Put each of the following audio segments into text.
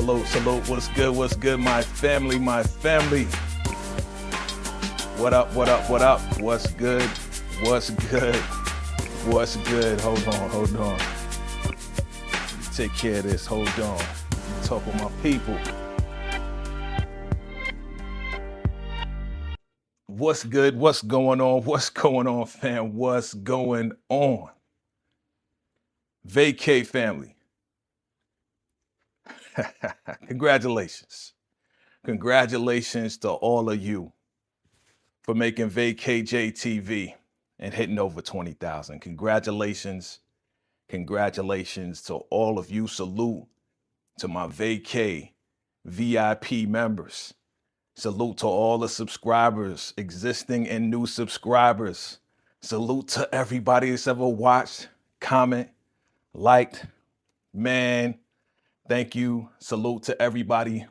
Salute, salute. What's good, my family, my family. What up, what up, what up? What's good, what's good, what's good? Hold on. Take care of this, hold on. Talk with my people. What's good, what's going on, fam? What's going on? VACAY family. Congratulations. Congratulations to all of you for making VACAY-JayTV and hitting over 20,000. Congratulations. Congratulations to all of you. Salute to my VACAY VIP members. Salute to all the subscribers, existing and new subscribers. Salute to everybody that's ever watched, comment, liked. Man, thank you. Salute to everybody.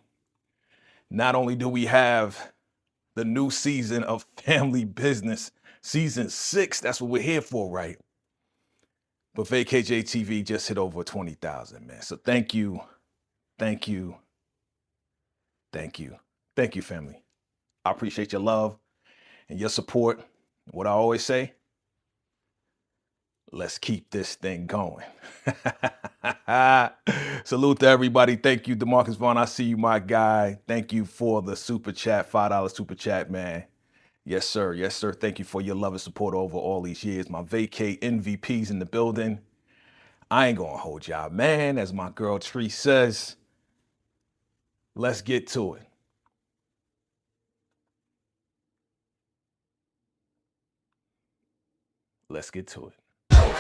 Not only do we have the new season of Family Business, season 6, that's what we're here for, right? But VACAY-JayTV just hit over 20,000, man. So thank you, thank you, thank you. Thank you, family. I appreciate your love and your support. What I always say, let's keep this thing going. Salute to everybody. Thank you, DeMarcus Vaughn. I see you, my guy. Thank you for the super chat, $5 super chat, man. Yes, sir. Yes, sir. Thank you for your love and support over all these years. My VACAY MVPs in the building. I ain't gonna hold y'all, man. As my girl Tree says, let's get to it. Let's get to it.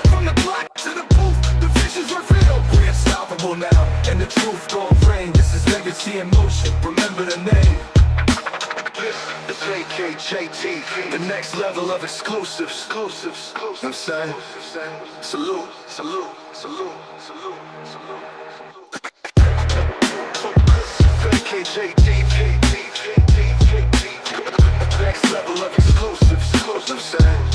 From the block to the booth, the vision's revealed. We're unstoppable now, and the truth gon' reign. This is legacy in motion. Remember the name. This is VACAY-JayTV, the next level of exclusives. You know what I'm saying? Salute, salute, salute, salute, salute. VACAY-JayTV, next level of exclusives. You know what I'm saying?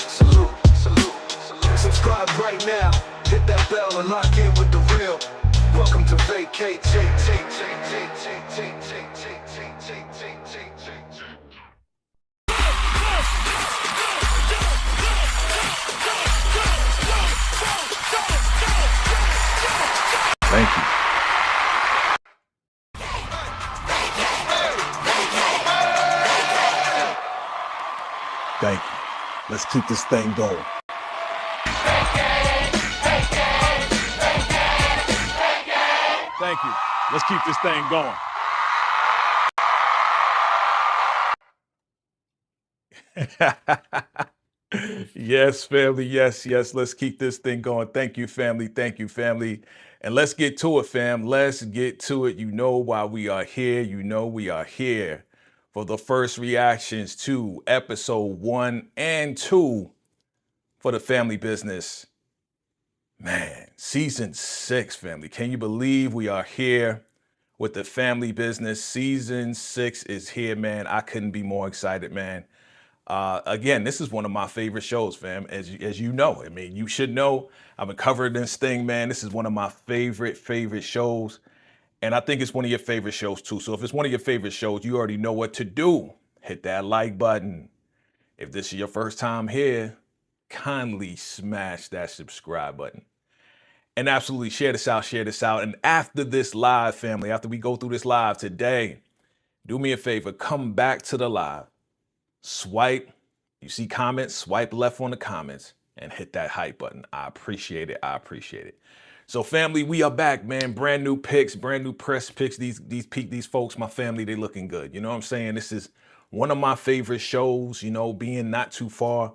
Salute, salute, salute. Subscribe right now, hit that bell and lock in with the real. Welcome to VACAY-JayTV. Thank you. Thank you. Let's keep this thing going. Thank you. Let's keep this thing going. Yes, family. Yes, yes. Let's keep this thing going. Thank you, family. Thank you, family. And let's get to it, fam. Let's get to it. You know why we are here. You know we are here for the first reactions to episode 1 and 2 for the Family Business. Man, season 6, family. Can you believe we are here with the Family Business? Season 6 is here, man. I couldn't be more excited, man. Again, this is one of my favorite shows, fam. As you know, I mean, you should know. I've been covering this thing, man. This is one of my favorite shows. And I think it's one of your favorite shows too. So if it's one of your favorite shows, you already know what to do. Hit that like button. If this is your first time here, kindly smash that subscribe button. And absolutely share this out. And after this live, family, after we go through this live today, do me a favor, come back to the live. Swipe, you see comments, swipe left on the comments and hit that hype button. I appreciate it. I appreciate it. So family, we are back, man. Brand new pics, brand new press pics. These folks, my family, they looking good. You know what I'm saying? This is one of my favorite shows, you know, being not too far,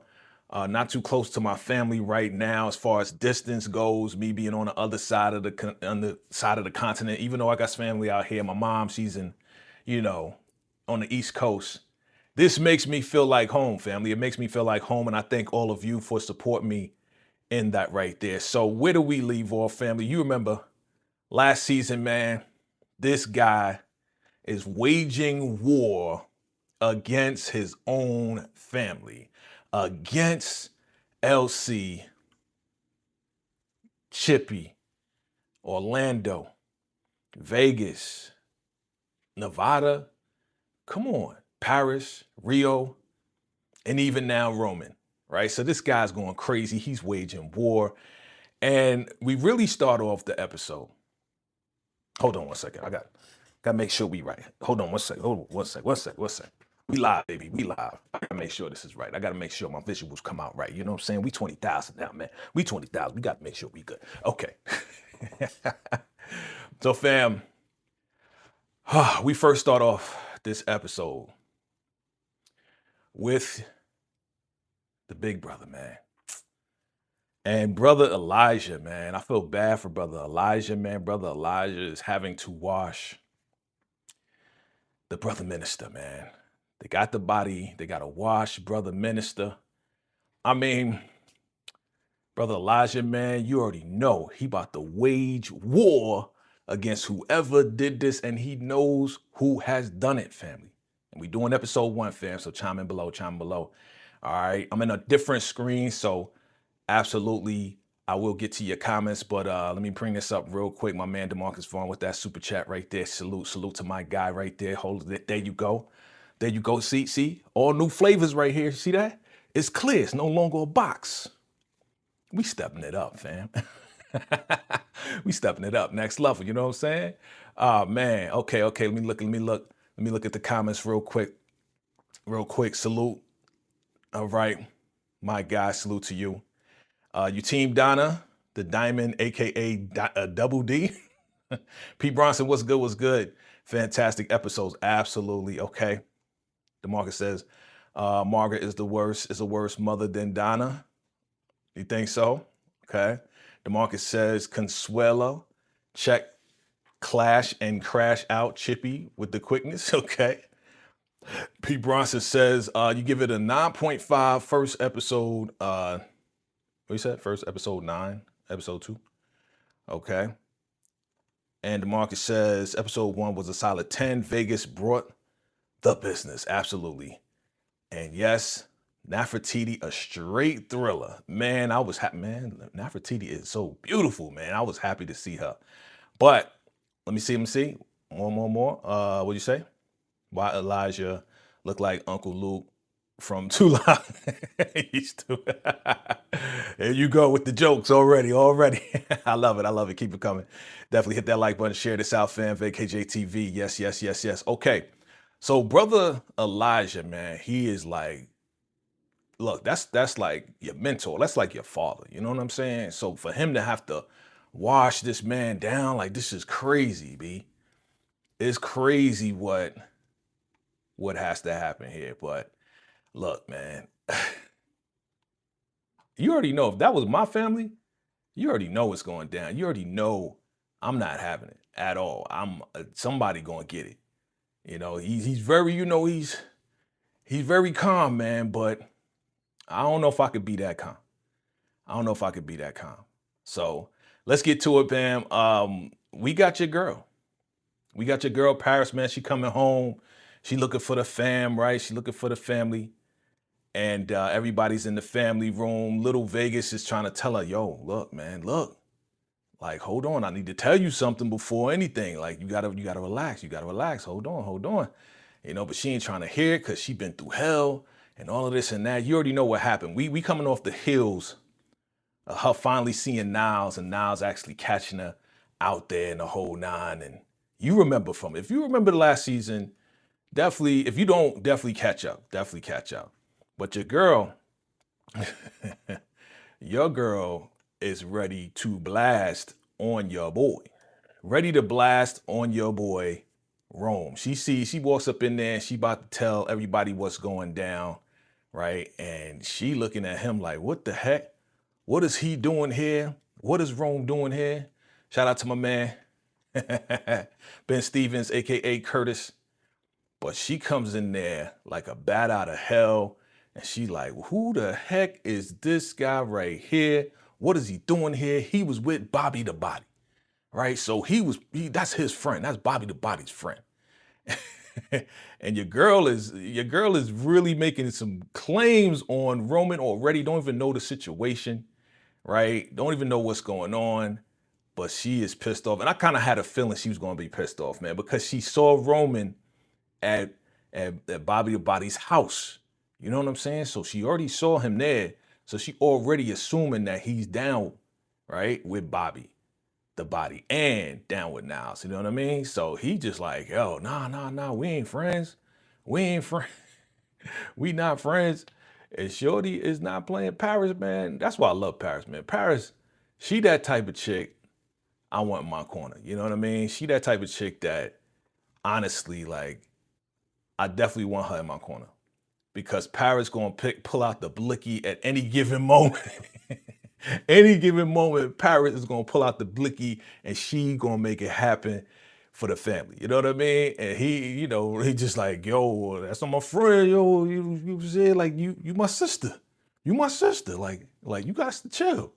not too close to my family right now as far as distance goes, me being on the other side of the continent, even though I got family out here. My mom, she's in, you know, on the East Coast. This makes me feel like home, family. It makes me feel like home, and I thank all of you for supporting me in that right there. So where do we leave off, family? You remember last season, man, this guy is waging war against his own family, against LC, Chippy, Orlando, Vegas, Nevada, come on, Paris, Rio, and even now Roman, right? So this guy's going crazy. He's waging war. And we really start off the episode. Hold on one second. I got to make sure we right. Hold on one second. Hold on one second. We live, baby. We live. I got to make sure this is right. I got to make sure my visuals come out right. You know what I'm saying? We 20,000 now, man. We 20,000. We got to make sure we good. Okay. So fam, we first start off this episode with the big brother, man. And brother Elijah, man, I feel bad for brother Elijah, man. Brother Elijah is having to wash the brother minister, man. They got the body, they got to wash brother minister. I mean, brother Elijah, man, you already know he about to wage war against whoever did this, and he knows who has done it, family. And we doing episode 1, fam, so chime in below. All right, I'm in a different screen, so absolutely, I will get to your comments, but let me bring this up real quick. My man DeMarcus Vaughn with that super chat right there. Salute to my guy right there. Hold it. There you go. See, all new flavors right here. See that? It's clear. It's no longer a box. We stepping it up, fam. We stepping it up. Next level. You know what I'm saying? Man. Okay. Let me look at the comments real quick. Salute. All right, my guy. Salute to you. You team Donna, the Diamond, aka Double D. Pete Bronson, what's good? Fantastic episodes, absolutely. Okay. DeMarcus says, Margaret is a worse mother than Donna. You think so? Okay. DeMarcus says, Consuelo, check, clash and crash out Chippy with the quickness. Okay. Pete Bronson says, you give it a 9.5 first episode, what you said? First episode 9, episode 2. Okay. And DeMarcus says episode 1 was a solid 10. Vegas brought the business. Absolutely. And yes, Nefertiti, a straight thriller. Man, I was happy. Man, Nefertiti is so beautiful, man. I was happy to see her. But let me see. More. What'd you say? Why Elijah looked like Uncle Luke from Too Loud. There you go with the jokes already. I love it. Keep it coming. Definitely hit that like button. Share this out, fam. VACAY-JayTV. Yes. Okay. So brother Elijah, man, he is like, look, that's like your mentor. That's like your father. You know what I'm saying? So for him to have to wash this man down, like this is crazy, B. It's crazy what has to happen here. But look, man, you already know if that was my family, you already know what's going down. You already know I'm not having it at all. I'm somebody gonna get it. You know, he's very, he's very calm, man, but I don't know if I could be that calm. So let's get to it, Bam. We got your girl. Paris, man. She coming home. She looking for the fam, right? She looking for the family. And everybody's in the family room. Little Vegas is trying to tell her, yo, look, man, look. Like, hold on, I need to tell you something before anything. Like, you gotta relax. Hold on. You know, but she ain't trying to hear it because she been through hell and all of this and that. You already know what happened. We coming off the heels of her finally seeing Niles and Niles actually catching her out there in the whole 9. And you remember if you remember the last season, definitely, if you don't, definitely catch up. But your girl is ready to blast on your boy. Rome. She walks up in there and she about to tell everybody what's going down, right? And she looking at him like, what the heck? What is he doing here? What is Rome doing here? Shout out to my man, Ben Stevens, aka Curtis. But she comes in there like a bat out of hell. And she like, who the heck is this guy right here? What is he doing here? He was with Bobby the Body, right? So that's his friend. That's Bobby the Body's friend. And your girl is really making some claims on Roman already. Don't even know the situation, right? Don't even know what's going on. but she is pissed off. And I kind of had a feeling she was going to be pissed off, man, because she saw Roman at Bobby the Body's house. You know what I'm saying? So she already saw him there. So she already assuming that he's down, right, with Bobby the Body and down with Niles. You know what I mean? So he just like, yo, nah, we ain't friends. We ain't friends. We not friends. And Shorty is not playing Paris, man. That's why I love Paris, man. Paris, she that type of chick I want in my corner. You know what I mean? She that type of chick that honestly, like, I definitely want her in my corner. Because Paris gonna pull out the blicky at any given moment. Any given moment, Paris is gonna pull out the blicky and she gonna make it happen for the family. You know what I mean? And he just like, yo, that's not my friend, yo. You said like you my sister. You my sister. Like you got to chill.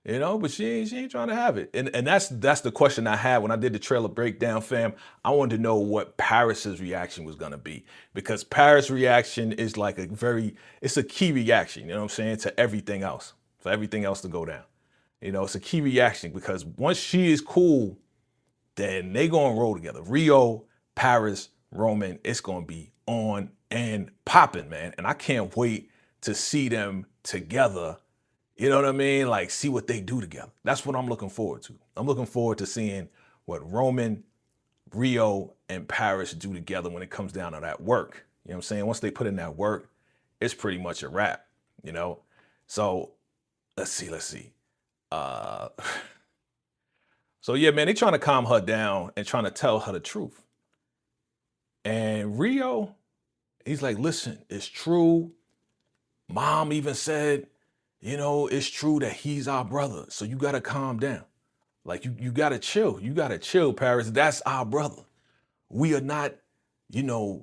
You know, but she ain't trying to have it. And that's the question I had when I did the trailer breakdown, fam. I wanted to know what Paris's reaction was gonna be. Because Paris' reaction is like it's a key reaction, you know what I'm saying, to everything else. For everything else to go down. You know, it's a key reaction because once she is cool, then they gonna roll together. Rio, Paris, Roman, it's gonna be on and popping, man. And I can't wait to see them together. You know what I mean? Like, see what they do together. That's what I'm looking forward to. I'm looking forward to seeing what Roman, Rio, and Paris do together when it comes down to that work. You know what I'm saying? Once they put in that work, it's pretty much a wrap, you know? So, let's see. So yeah, man, they trying to calm her down and trying to tell her the truth. And Rio, he's like, listen, it's true. Mom even said, you know, it's true that he's our brother. So you got to calm down. Like you got to chill. You got to chill, Paris. That's our brother. We are not,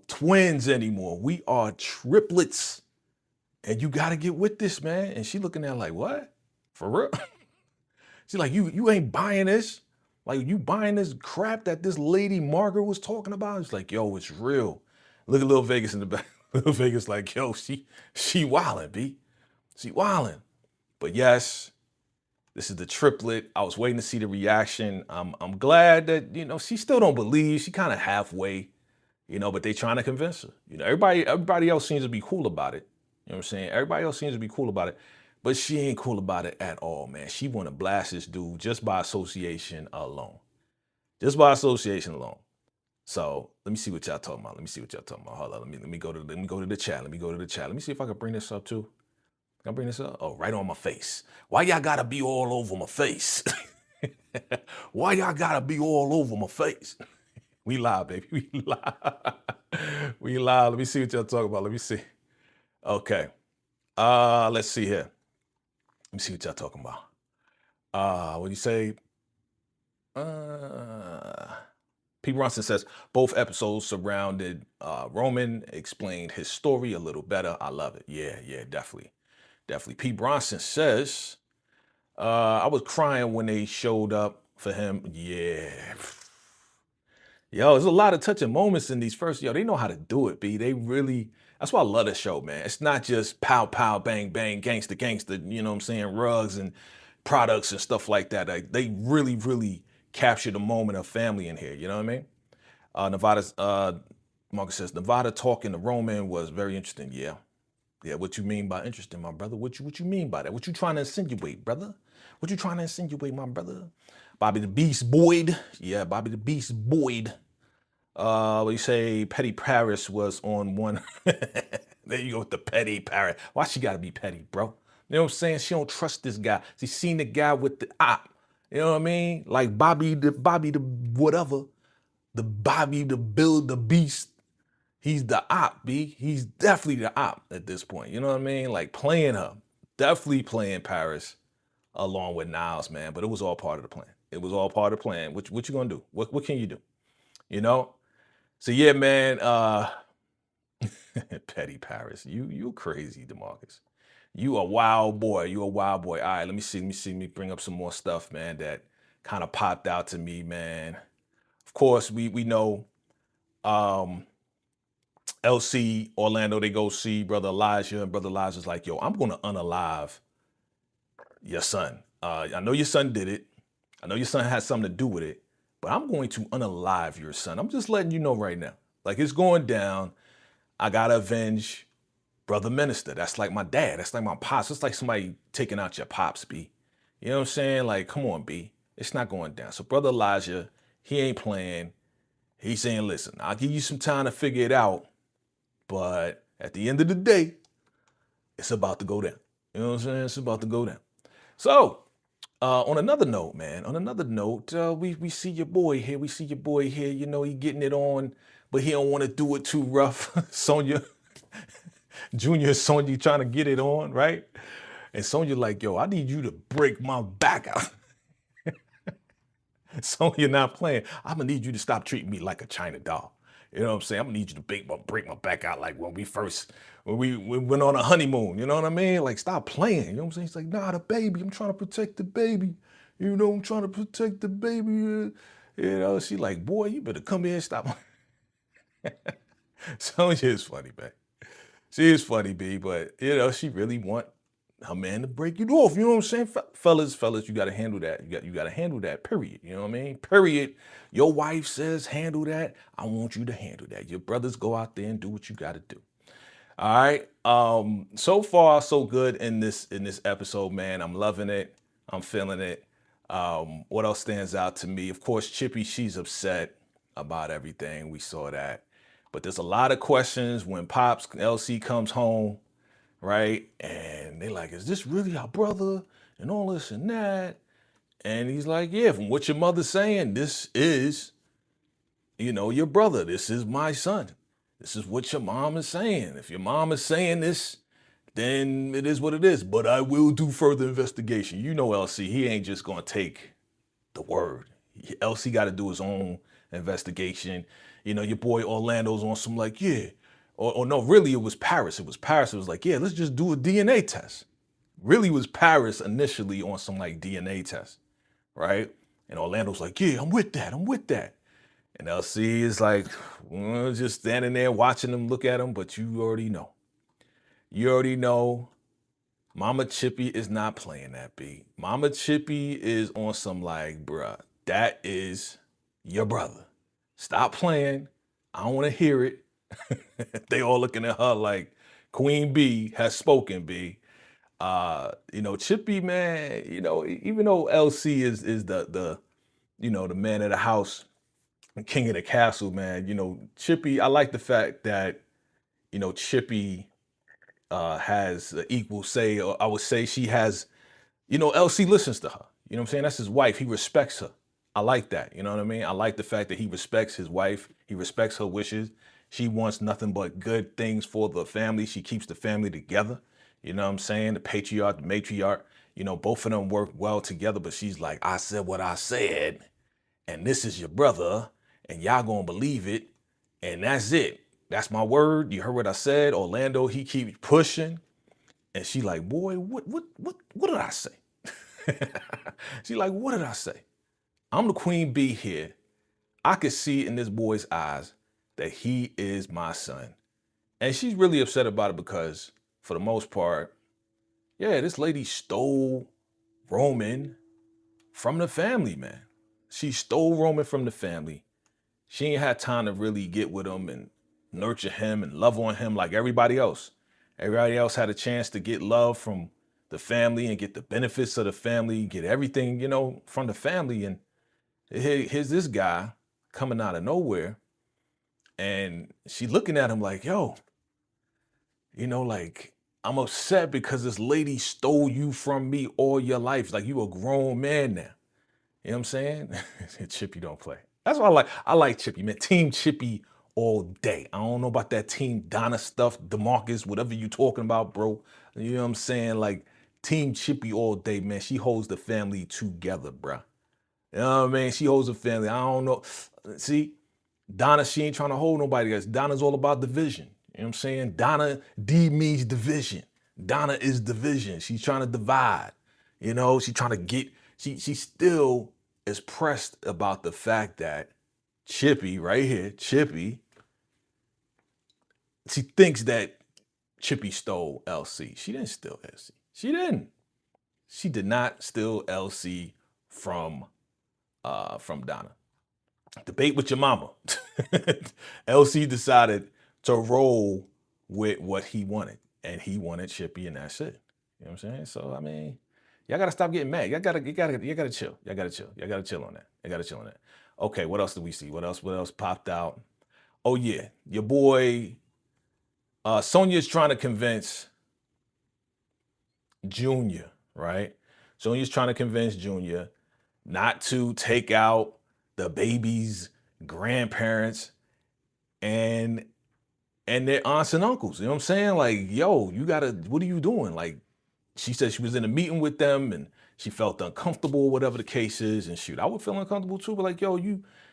twins anymore. We are triplets. And you got to get with this, man. And she looking at like, what? For real? She's like, you ain't buying this. Like, you buying this crap that this lady Margaret was talking about? It's like, yo, it's real. Look at Lil Vegas in the back. Lil Vegas like, yo, she wildin', B. She wildin'. But yes, this is the triplet. I was waiting to see the reaction. I'm glad that, she still don't believe. She kind of halfway, but they trying to convince her. Everybody else seems to be cool about it. You know what I'm saying? Everybody else seems to be cool about it. But she ain't cool about it at all, man. She want to blast this dude just by association alone. Just by association alone. So let me see what y'all talking about. Hold on. Let me go to the chat. Let me see if I can bring this up too. Can I bring this up? Oh, right on my face. Why y'all gotta be all over my face? Why y'all gotta be all over my face? We live, baby. We live. We live. Let me see what y'all talking about. Let me see. Okay. Let's see here. Let me see what y'all talking about. What do you say? P. Bronson says, both episodes surrounded Roman, explained his story a little better. I love it. Yeah, definitely. P. Bronson says, I was crying when they showed up for him. Yeah. Yo, there's a lot of touching moments in these first. Yo, they know how to do it, B. They really, that's why I love the show, man. It's not just pow, pow, bang, bang, gangster, you know what I'm saying, rugs and products and stuff like that. Like, they really, really capture the moment of family in here, you know what I mean? Marcus says, Nevada talking to Roman was very interesting. Yeah, what you mean by interesting, my brother? What you mean by that? What you trying to insinuate, brother? What you trying to insinuate, my brother? Bobby the Beast Boyd. Yeah, Bobby the Beast Boyd. What do you say? Petty Paris was on one. There you go with the Petty Paris. Why she gotta be petty, bro? You know what I'm saying? She don't trust this guy. She seen the guy with the op. You know what I mean? Like Bobby the whatever. The Bobby the Bill the Beast. He's the op, B. He's definitely the op at this point. You know what I mean? Like playing her. Definitely playing Paris along with Niles, man. But it was all part of the plan. It was all part of the plan. What you gonna do? What can you do? You know? So yeah, man. Petty Paris. You crazy, DeMarcus. You a wild boy. You a wild boy. All right, let me see. Let me bring up some more stuff, man, that kind of popped out to me, man. Of course, we know LC, Orlando, they go see Brother Elijah, and Brother Elijah's like, yo, I'm going to unalive your son. I know your son did it. I know your son has something to do with it, but I'm going to unalive your son. I'm just letting you know right now. Like, it's going down. I gotta avenge brother minister. That's like my dad. That's like my pops. It's like somebody taking out your pops, B. You know what I'm saying? Like, come on, B. It's not going down. So brother Elijah, he ain't playing. He's saying, listen, I'll give you some time to figure it out, but at the end of the day, it's about to go down. You know what I'm saying? It's about to go down. So, on another note, man, we see your boy here. We see your boy here. You know, he getting it on, but he don't want to do it too rough. Sonya, Junior Sonya trying to get it on, right? And Sonya like, yo, I need you to break my back out. Sonya not playing. I'm gonna need you to stop treating me like a China doll. You know what I'm saying? I'm gonna need you to break my back out like when we went on a honeymoon. You know what I mean? Like, stop playing. You know what I'm saying? He's like, nah, the baby. I'm trying to protect the baby. You know, I'm trying to protect the baby. You know, she like, boy, you better come here and stop. Sonya is funny, man. She is funny, B, but you know, she really want her man to break it off. You know what I'm saying? Fellas, you gotta handle that. You gotta handle that, period. You know what I mean? Period. Your wife says handle that. I want you to handle that. Your brothers go out there and do what you gotta do. All right. So far, so good in this episode, man. I'm loving it. I'm feeling it. What else stands out to me? Of course, Chippy, she's upset about everything. We saw that. But there's a lot of questions when Pops LC comes home, right? And they like, is this really our brother? And all this and that. And he's like, yeah, from what your mother's saying, this is, you know, your brother. This is my son. This is what your mom is saying. If your mom is saying this, then it is what it is. But I will do further investigation. You know, LC, he ain't just going to take the word. LC got to do his own investigation. You know, your boy Orlando's on some like, yeah. Or no, really, it was Paris. It was like, yeah, let's just do a DNA test. Really was Paris initially on some like DNA test, right? And Orlando's like, yeah, I'm with that. And LC is like, just standing there watching them look at him, but you already know. Mama Chippy is not playing that beat. Mama Chippy is on some like, bruh, that is your brother. Stop playing. I don't want to hear it. They all looking at her like Queen B has spoken, B. You know, Chippy, man, you know, even though LC is the you know, the man of the house, king of the castle, man, you know, Chippy, I like the fact that, you know, Chippy has equal say, or I would say she has, you know, LC listens to her. You know what I'm saying? That's his wife. He respects her. I like that. You know what I mean? I like the fact that he respects his wife. He respects her wishes. She wants nothing but good things for the family. She keeps the family together. You know what I'm saying? The patriarch, the matriarch, you know, both of them work well together, but she's like, I said what I said, and this is your brother, and y'all gonna believe it, and that's it. That's my word. You heard what I said. Orlando, he keeps pushing. And she like, boy, what did I say? She like, what did I say? I'm the queen bee here. I could see in this boy's eyes that he is my son. And she's really upset about it because, for the most part, yeah, this lady stole Roman from the family, man. She stole Roman from the family. She ain't had time to really get with him and nurture him and love on him like everybody else. Everybody else had a chance to get love from the family and get the benefits of the family, get everything, you know, from the family. And here's this guy coming out of nowhere. And she looking at him like, yo, you know, like, I'm upset because this lady stole you from me all your life. Like, you a grown man now. You know what I'm saying? Chippy don't play. That's what I like. I like Chippy, man. Team Chippy all day. I don't know about that Team Donna stuff, DeMarcus, whatever you talking about, bro. You know what I'm saying? Like, Team Chippy all day, man. She holds the family together, bro. You know what I mean? She holds the family. I don't know. See, Donna, she ain't trying to hold nobody else. Donna's all about division. You know what I'm saying? Donna, D means division. Donna is division. She's trying to divide. You know, she's trying to get, she still is pressed about the fact that Chippy, right here, Chippy, she thinks that Chippy stole LC. She didn't steal LC. She didn't. She did not steal LC from from Donna. Debate with your mama. LC decided to roll with what he wanted, and he wanted Chippy, and that's it. You know what I'm saying? So I mean, y'all gotta stop getting mad. You gotta chill. Y'all gotta chill. Y'all gotta chill on that. You gotta chill on that. Okay, what else did we see? What else popped out? Oh yeah, your boy Sonya's trying to convince Junior, right? Sonya's trying to convince Junior not to take out the baby's grandparents and their aunts and uncles. You know what I'm saying? Like, yo, you gotta, what are you doing? Like, she said she was in a meeting with them and she felt uncomfortable, whatever the case is. And shoot, I would feel uncomfortable too, but like, yo,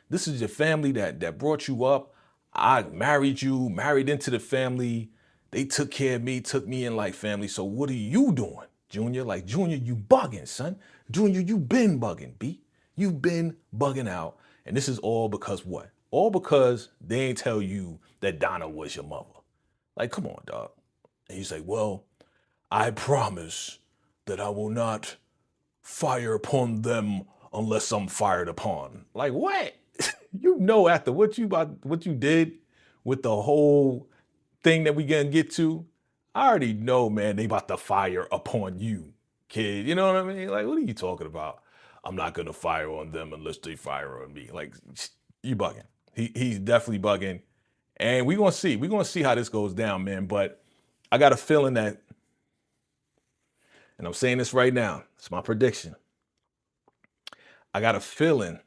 this is your family that brought you up. I married you, married into the family. They took care of me, took me in like family. So what are you doing, Junior? Like, Junior, you bugging, son. Junior, you been bugging, B. You've been bugging out. And this is all because what? All because they ain't tell you that Donna was your mother. Like, come on, dog. And he's like, well, I promise that I will not fire upon them unless I'm fired upon. Like, what? You know, after what you did with the whole thing that we gonna get to, I already know, man, they about to fire upon you, kid. You know what I mean? Like, what are you talking about? I'm not gonna fire on them unless they fire on me. Like, you bugging. He's definitely bugging. And we're gonna see how this goes down, man. But I got a feeling that, and I'm saying this right now, it's my prediction. I got a feeling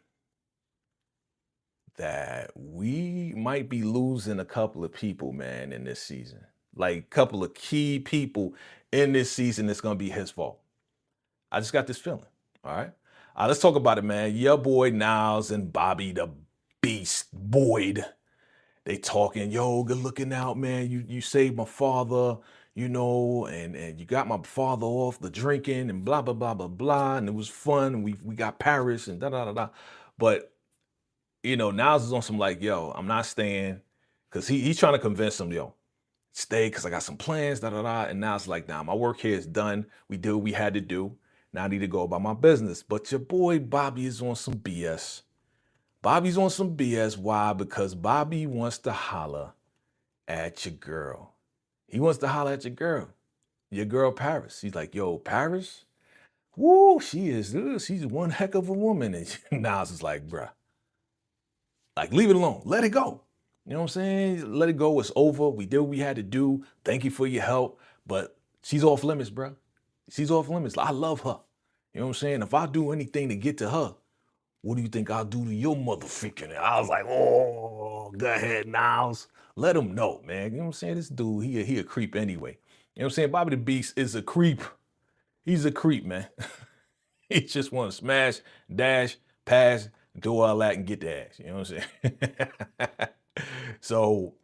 that we might be losing a couple of people, man, in this season. Like a couple of key people in this season that's gonna be his fault. I just got this feeling. All right. Let's talk about it, man. Your boy Niles and Bobby the Beast Boyd. They talking, yo, good looking out, man. You saved my father, you know, and you got my father off the drinking and blah, blah, blah, blah, blah. And it was fun. And we got Paris and da da da da. But you know, Niles is on some like, yo, I'm not staying. Cause he's trying to convince them, yo, stay because I got some plans, da da da. And Niles like, nah, my work here is done. We did what we had to do. Now I need to go about my business. But your boy Bobby is on some BS. Bobby's on some BS. Why? Because Bobby wants to holler at your girl. He wants to holler at your girl Paris. He's like, yo, Paris? Woo, she's one heck of a woman. And Niles is like, bruh, like, leave it alone. Let it go. You know what I'm saying? Let it go. It's over. We did what we had to do. Thank you for your help. But she's off limits, bruh. She's off limits. I love her. You know what I'm saying? If I do anything to get to her, what do you think I'll do to your motherfucking? I was like, oh, go ahead, Niles. Let him know, man. You know what I'm saying? This dude, he a creep anyway. You know what I'm saying? Bobby the Beast is a creep. He's a creep, man. He just want to smash, dash, pass, do all that and get the ass. You know what I'm saying? So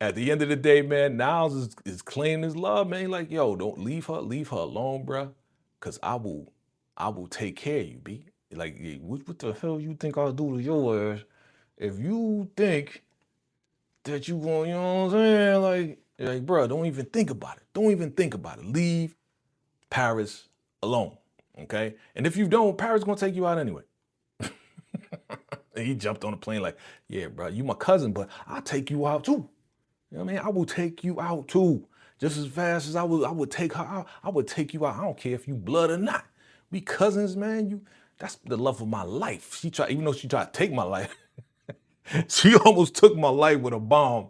at the end of the day, man, Niles is claiming his love, man. He like, yo, don't leave her alone, bruh. Cause I will take care of you, B. Like, what the hell you think I'll do to your ass if you think that you going, you know what I'm saying? Like, bro, don't even think about it. Don't even think about it. Leave Paris alone, okay? And if you don't, Paris gonna take you out anyway. And he jumped on the plane like, yeah, bro, you my cousin, but I'll take you out too. You know what I mean? I will take you out too. Just as fast as I would take her out. I would take you out. I don't care if you blood or not. We cousins, man. That's the love of my life. Even though she tried to take my life, she almost took my life with a bomb.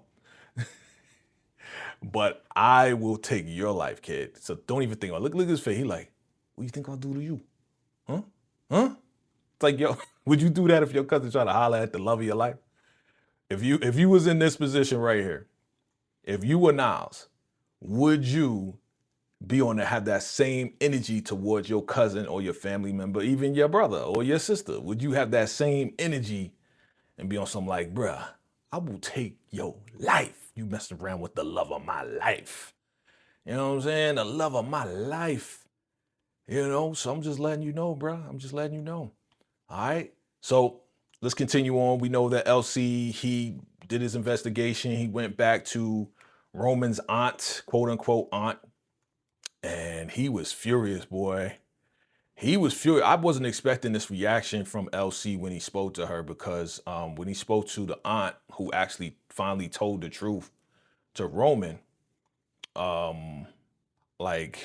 But I will take your life, kid. So don't even think about it. Look at his face. He like, what do you think I'll do to you? Huh? It's like, yo, would you do that if your cousin tried to holler at the love of your life? If you was in this position right here, if you were Niles, would you be on to have that same energy towards your cousin or your family member, even your brother or your sister? Would you have that same energy and be on something like, bruh, I will take your life. You messing around with the love of my life. You know what I'm saying? The love of my life. You know, so I'm just letting you know, bruh. I'm just letting you know. All right. So let's continue on. We know that LC, he did his investigation. He went back to Roman's aunt, quote unquote aunt. And he was furious, boy. he was furious. I wasn't expecting this reaction from LC when he spoke to her because when he spoke to the aunt who actually finally told the truth to Roman, um, like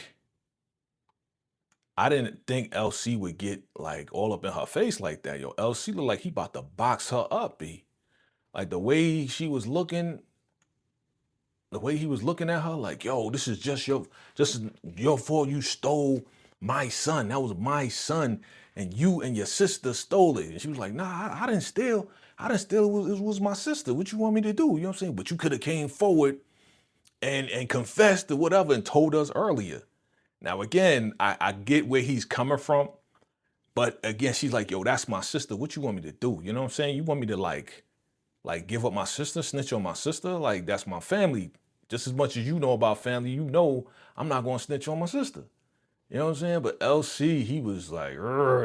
I didn't think LC would get like all up in her face like that. Yo, LC looked like he about to box her up, B. Like the way she was looking, the way he was looking at her, like, yo, this is just your fault. You stole my son. That was my son, and you and your sister stole it. And she was like, nah, I didn't steal. I didn't steal. It was my sister. What you want me to do? You know what I'm saying? But you could have came forward and confessed to whatever and told us earlier. Now, again, I get where he's coming from, but again, she's like, yo, that's my sister. What you want me to do? You know what I'm saying? You want me to like give up my sister, snitch on my sister? Like, that's my family. Just as much as you know about family, you know I'm not going to snitch on my sister. You know what I'm saying? But LC, he was like,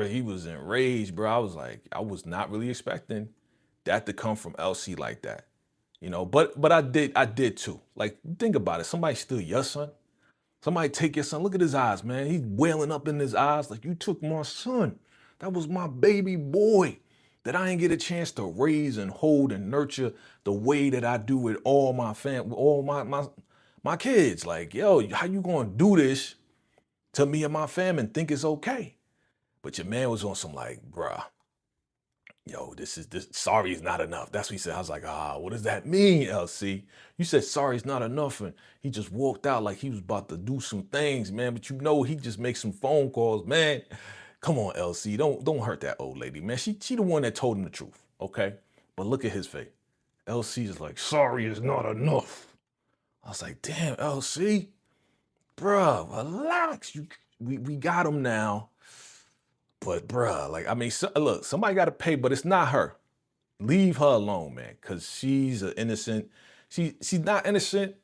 he was enraged, bro. I was like, I was not really expecting that to come from LC like that. You know, but I did too. Like, think about it. Somebody steal your son. Somebody take your son. Look at his eyes, man. He's wailing up in his eyes like, you took my son. That was my baby boy that I didn't get a chance to raise and hold and nurture the way that I do with all my all my kids. Like, yo, how you gonna do this to me and my fam and think it's okay? But your man was on some like, bruh, yo, this sorry is not enough. That's what he said. I was like, what does that mean, LC? You said sorry is not enough, and he just walked out like he was about to do some things, man. But you know he just makes some phone calls, man. Come on, LC, don't hurt that old lady, man. She the one that told him the truth, okay? But look at his face. LC is like, sorry is not enough. I was like, damn, LC, bruh, relax. We got him now. But bruh, like, I mean, look, somebody got to pay, but it's not her. Leave her alone, man, because she's an innocent. She's not innocent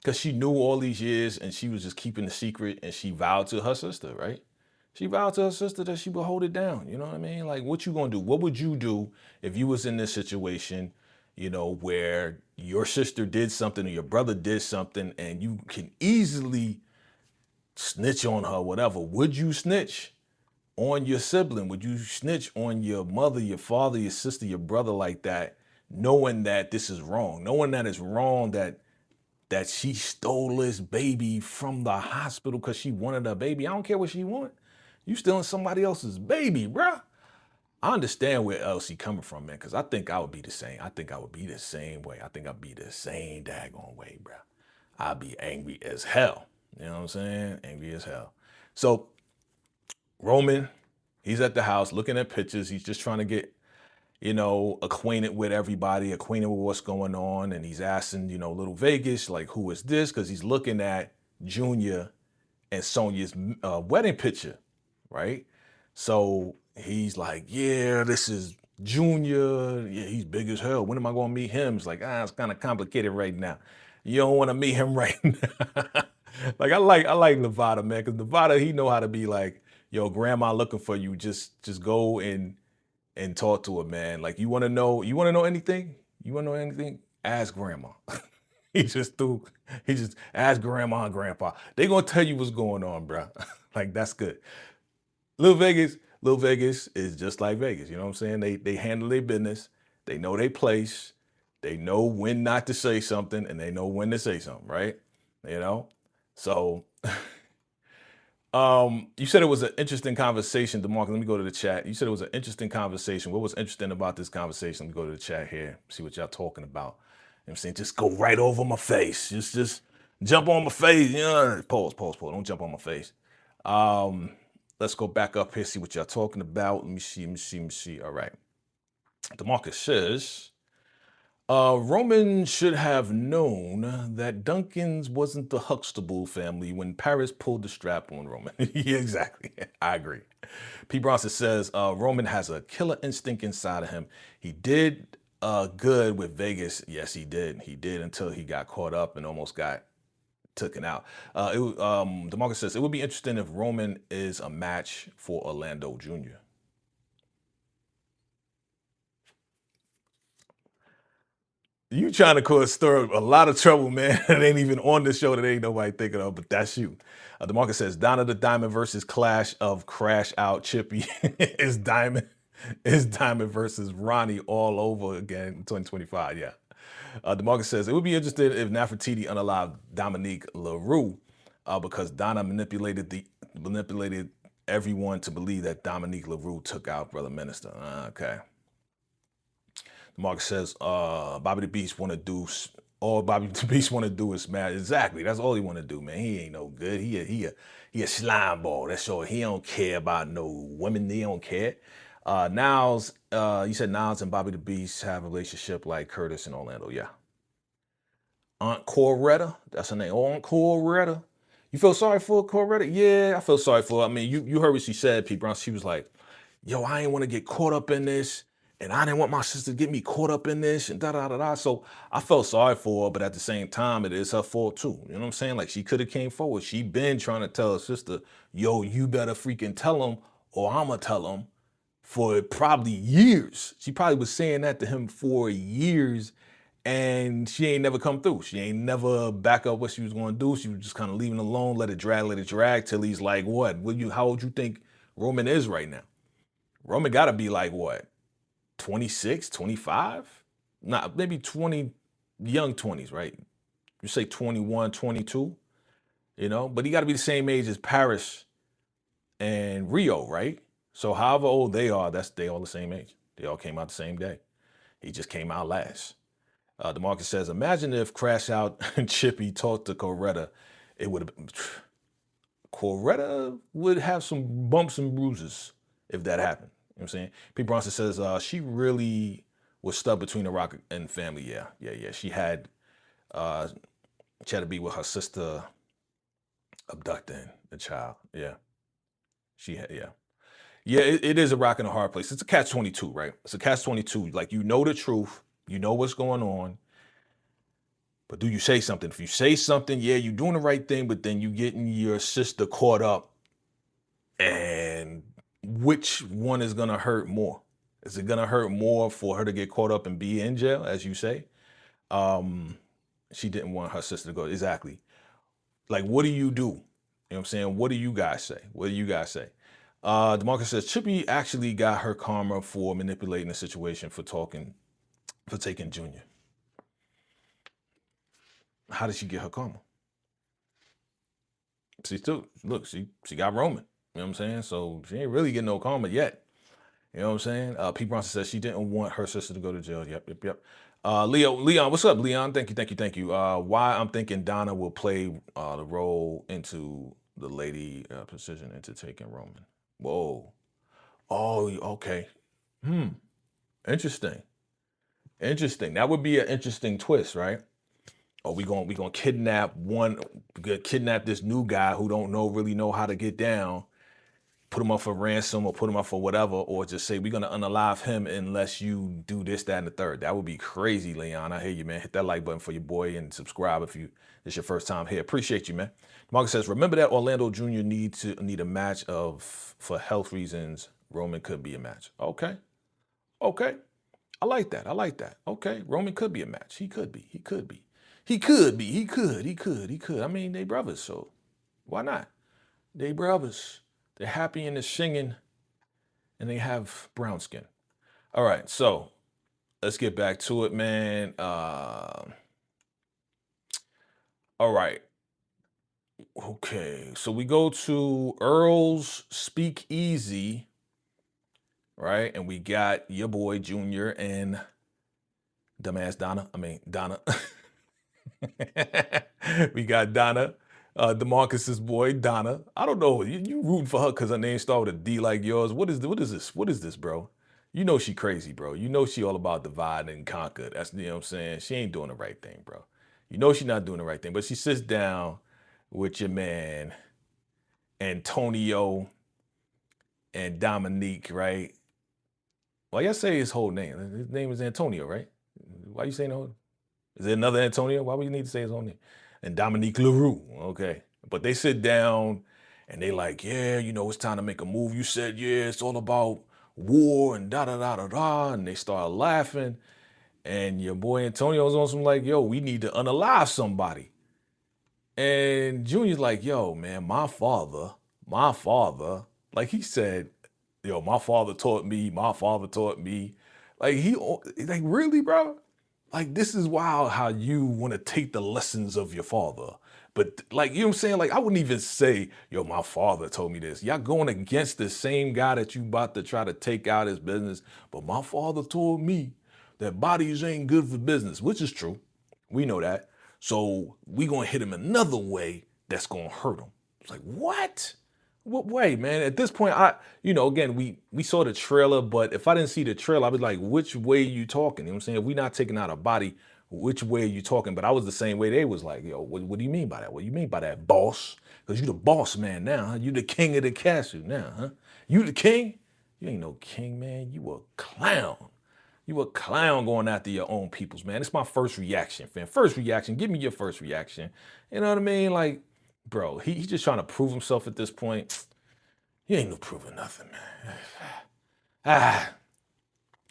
because she knew all these years and she was just keeping the secret, and she vowed to her sister, right? She vowed to her sister that she would hold it down. You know what I mean? Like, what you gonna do? What would you do if you was in this situation, you know, where your sister did something or your brother did something and you can easily snitch on her, whatever? Would you snitch on your sibling? Would you snitch on your mother, your father, your sister, your brother like that, knowing that this is wrong, knowing that it's wrong that she stole this baby from the hospital because she wanted a baby? I don't care what she want. You stealing somebody else's baby, bruh. I understand where LC coming from, man, because I think I would be the same. I think I would be the same way. I think I'd be the same daggone way, bruh. I'd be angry as hell. You know what I'm saying? Angry as hell. So Roman, he's at the house looking at pictures. He's just trying to get, you know, acquainted with everybody, acquainted with what's going on. And he's asking, you know, little Vegas, like, who is this? Because he's looking at Junior and Sonia's wedding picture, right? So he's like, yeah, this is Junior. Yeah, he's big as hell. When am I going to meet him? It's like, it's kind of complicated right now. You don't want to meet him right now. Like, I like Nevada, man, because Nevada, he know how to be like, yo, grandma looking for you. Just go and talk to her, man. Like, you want to know anything? You want to know anything? Ask grandma. He just ask grandma and grandpa. They gonna tell you what's going on, bro. Like, that's good. Little Vegas is just like Vegas. You know what I'm saying? They handle their business. They know their place. They know when not to say something, and they know when to say something, right? You know? So you said it was an interesting conversation, DeMarcus. Let me go to the chat. You said it was an interesting conversation. What was interesting about this conversation? Let me go to the chat here, see what y'all talking about. You know what I'm saying? Just go right over my face. Just jump on my face. You know, pause. Don't jump on my face. Let's go back up here, see what y'all talking about. Let me see. All right. DeMarcus says, Roman should have known that Duncan's wasn't the Huxtable family when Paris pulled the strap on Roman. Yeah, exactly. I agree. P. Bronson says, Roman has a killer instinct inside of him. He did good with Vegas. Yes, he did. He did until he got caught up and almost got taken out. DeMarcus says, it would be interesting if Roman is a match for Orlando Jr. You trying to cause stir a lot of trouble, man. It ain't even on the show that ain't nobody thinking of, but that's you. DeMarcus says Donna the Diamond versus Clash of Crash Out Chippy is Diamond versus Ronnie all over again in 2025. Yeah. DeMarcus says it would be interesting if Nefertiti unalived Dominique LaRue because Donna manipulated everyone to believe that Dominique LaRue took out Brother Minister. Okay. Mark says, Bobby the Beast want to do, all Bobby the Beast want to do is smash. Exactly. That's all he want to do, man. He ain't no good. He a slime ball. That's all. He don't care about no women. He don't care. Niles, you said Niles and Bobby the Beast have a relationship like Curtis and Orlando. Yeah. Aunt Coretta, that's her name. Aunt Coretta. You feel sorry for Coretta? Yeah, I feel sorry for her. I mean, you heard what she said, Pete Brown. She was like, yo, I ain't want to get caught up in this. And I didn't want my sister to get me caught up in this and da-da-da-da. So I felt sorry for her, but at the same time, it is her fault too. You know what I'm saying? Like she could have came forward. She been trying to tell her sister, yo, you better freaking tell him or I'ma tell him for probably years. She probably was saying that to him for years and she ain't never come through. She ain't never back up what she was going to do. She was just kind of leaving it alone, let it drag till he's like, what? How old you think Roman is right now? Roman got to be like what? 26, 25? Nah, maybe 20, young 20s, right? You say 21, 22, you know? But he got to be the same age as Paris and Rio, right? So however old they are, they all the same age. They all came out the same day. He just came out last. DeMarcus says, imagine if Crash Out and Chippy talked to Coretta. It would have been... Coretta would have some bumps and bruises if that happened. You know what I'm saying? Pete Bronson says she really was stuck between the rock and family. Yeah. She had to be with her sister abducting the child. Yeah. It is a rock and a hard place. It's a catch-22, right? It's a catch-22. Like, you know the truth. You know what's going on. But do you say something? If you say something, yeah, you're doing the right thing, but then you getting your sister caught up. And which one is going to hurt more? Is it going to hurt more for her to get caught up and be in jail, as you say? She didn't want her sister to go. Exactly. Like, what do you do? You know what I'm saying? What do you guys say? DeMarcus says, Chippy actually got her karma for manipulating the situation for taking Junior. How did she get her karma? She got Roman. You know what I'm saying? So she ain't really getting no karma yet. You know what I'm saying? Pete Bronson says she didn't want her sister to go to jail. Yep. Leon, what's up, Leon? Thank you. Why I'm thinking Donna will play the role into the lady position into taking Roman. Whoa. Oh, okay. Interesting. That would be an interesting twist, right? Oh, we gonna kidnap this new guy who don't really know how to get down, put him up for ransom or put him up for whatever, or just say we're gonna unalive him unless you do this, that, and the third. That would be crazy, Leon. I hear you, man. Hit that like button for your boy and subscribe if it's your first time here. Appreciate you, man. Marcus says, remember that Orlando Jr. need a match for health reasons. Roman could be a match. Okay. I like that. Okay. Roman could be a match. He could be. I mean, they brothers, so why not? They brothers. They're happy and they're singing, and they have brown skin. All right, so let's get back to it, man. All right. Okay, so we go to Earl's Speakeasy, right? And we got your boy Junior and dumbass Donna. We got Donna, DeMarcus's boy, Donna. I don't know. You rooting for her because her name started with a D like yours. What is this, bro? You know she crazy, bro. You know she all about divide and conquer. That's, you know what I'm saying? She ain't doing the right thing, bro. You know she not doing the right thing. But she sits down with your man, Antonio and Dominique, right? Why y'all say his whole name? His name is Antonio, right? Why you saying the whole? Is there another Antonio? Why would you need to say his own name? And Dominique LaRue, okay. But they sit down and they like, yeah, you know, it's time to make a move. You said, yeah, it's all about war and da-da-da-da-da. And they start laughing. And your boy Antonio's on some like, yo, we need to unalive somebody. And Junior's like, yo, man, my father, like he said, yo, my father taught me, Like like really, bro? Like this is wild how you want to take the lessons of your father. But like, you know what I'm saying? Like I wouldn't even say, yo, my father told me this. Y'all going against the same guy that you about to try to take out his business. But my father told me that bodies ain't good for business, which is true. We know that. So we gonna hit him another way that's gonna hurt him. It's like, what? What way, man? At this point, again, we saw the trailer, but if I didn't see the trailer, I'd be like, which way are you talking? You know what I'm saying? If we not taking out a body, which way are you talking? But I was the same way. They was like, yo, what do you mean by that? What do you mean by that, boss? Because you the boss man now, huh? You the king of the castle now, huh? You the king? You ain't no king, man. You a clown. You a clown going after your own peoples, man. It's my first reaction, fam. First reaction. Give me your first reaction. You know what I mean? Like, bro, he's just trying to prove himself at this point. He ain't no proving nothing, man.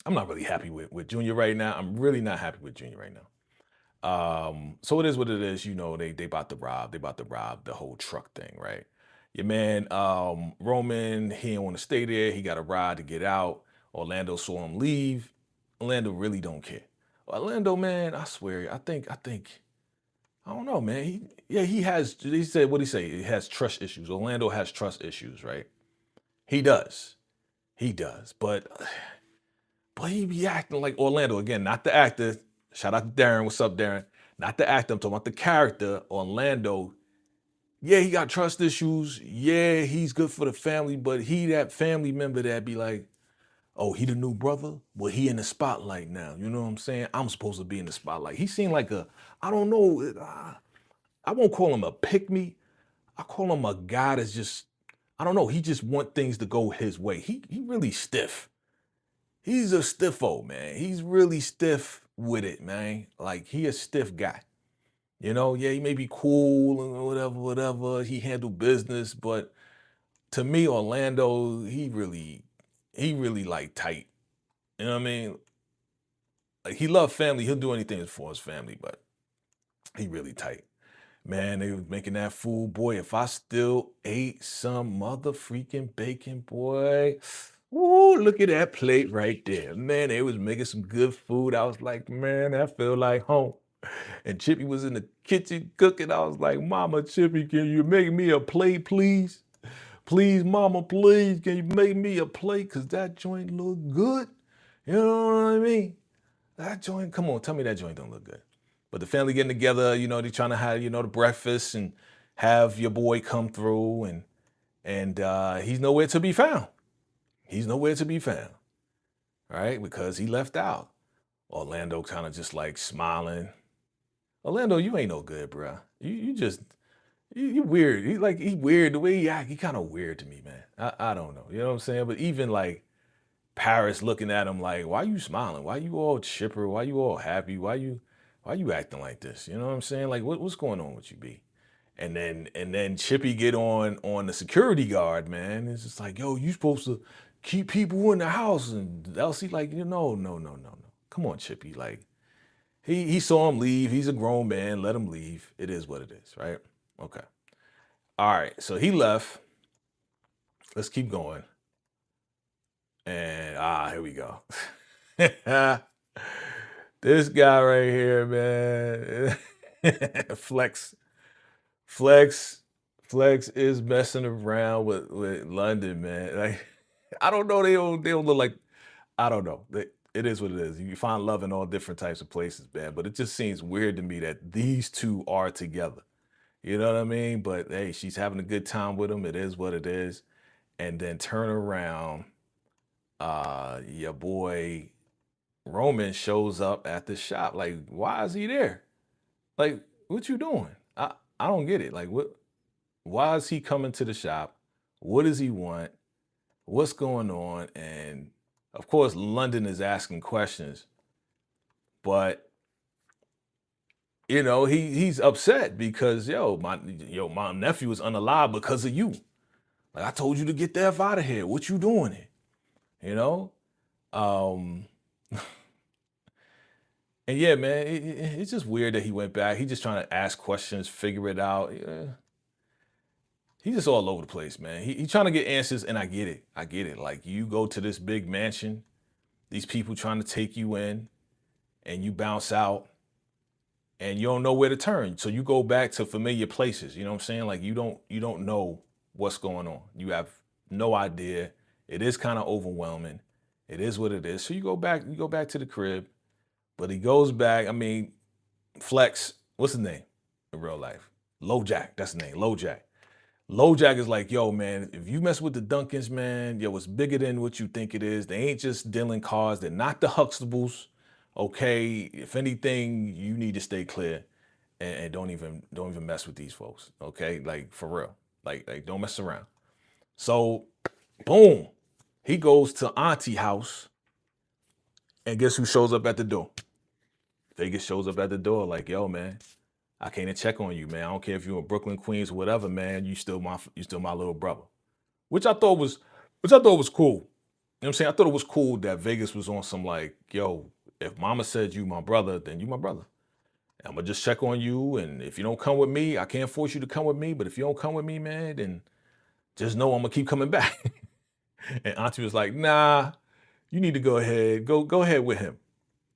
I'm not really happy with Junior right now. I'm really not happy with Junior right now. So it is what it is. You know, they about to rob the whole truck thing, right? Your man, Roman, he didn't want to stay there. He got a ride to get out. Orlando saw him leave. Orlando really don't care. Orlando, man, I swear, I think, I don't know, man. He said, what'd he say? He has trust issues. Orlando has trust issues, right? He does. But he be acting like Orlando. Again, not the actor. Shout out to Darren. What's up, Darren? Not the actor. I'm talking about the character, Orlando. Yeah, he got trust issues. Yeah, he's good for the family, but he that family member that be like, oh, he the new brother? Well, he in the spotlight now. You know what I'm saying? I'm supposed to be in the spotlight. He seemed like I don't know, I won't call him a pick-me. I call him a guy that's just, I don't know, he just want things to go his way. He really stiff. He's a stiffo, man. He's really stiff with it, man. Like, he a stiff guy. You know, yeah, he may be cool and whatever. He handle business, but to me, Orlando, he really like tight. You know what I mean? Like he love family. He'll do anything for his family, but he really tight. Man, they was making that food, boy. If I still ate some mother freaking bacon, boy. Woo, look at that plate right there. Man, they was making some good food. I was like, man, that feel like home. And Chippy was in the kitchen cooking. I was like, Mama Chippy, can you make me a plate, please? Please, Mama, please, can you make me a plate? Because that joint look good. You know what I mean? That joint, come on, tell me that joint don't look good. But the family getting together, you know, they trying to have, the breakfast and have your boy come through and he's nowhere to be found. He's nowhere to be found, right? Because he left out. Orlando kind of just like smiling. Orlando, you ain't no good, bro. You just, you weird. He weird. The way he act, he kind of weird to me, man. I don't know. You know what I'm saying? But even like Paris looking at him like, why you smiling? Why you all chipper? Why you all happy? Why you acting like this? You know what I'm saying? Like what's going on with you, B? And then Chippy get on the security guard, man. It's just like, yo, you supposed to keep people in the house. And Elsie like, no. Come on, Chippy. Like, he saw him leave. He's a grown man. Let him leave. It is what it is, right? Okay. All right. So he left. Let's keep going. And here we go. This guy right here, man. Flex is messing around with London, man. Like, I don't know. They don't look like, I don't know. It is what it is. You find love in all different types of places, man. But it just seems weird to me that these two are together. You know what I mean? But hey, she's having a good time with him. It is what it is. And then turn around, your boy Roman shows up at the shop. Like, why is he there? Like, what you doing? I don't get it. Like, why is he coming to the shop? What does he want? What's going on? And of course, London is asking questions, but he's upset because my nephew is unalive because of you. Like, I told you to get the F out of here. What you doing here? And yeah, man, it's just weird that he went back. He just trying to ask questions, figure it out. Yeah. He's just all over the place, man. He trying to get answers, and I get it. I get it. Like, you go to this big mansion, these people trying to take you in, and you bounce out, and you don't know where to turn. So you go back to familiar places. You know what I'm saying? Like, you don't know what's going on. You have no idea. It is kind of overwhelming. It is what it is. So you go back to the crib. But he goes back. I mean, Flex, what's his name in real life? LoJack, that's his name, LoJack. LoJack is like, yo, man, if you mess with the Duncans, man, yo, it's bigger than what you think it is. They ain't just dealing cards. They're not the Huxtables. Okay, if anything, you need to stay clear and don't even mess with these folks. Okay, like for real, like don't mess around. So, boom, he goes to Auntie house, and guess who shows up at the door? Vegas shows up at the door like, yo, man, I came to check on you, man. I don't care if you're in Brooklyn, Queens, whatever, man. You still my little brother. Which I thought was cool. You know what I'm saying? I thought it was cool that Vegas was on some like, yo, if mama said you my brother, then you my brother. I'm gonna just check on you. And if you don't come with me, I can't force you to come with me. But if you don't come with me, man, then just know I'm gonna keep coming back. And Auntie was like, nah, you need to go ahead. Go ahead with him.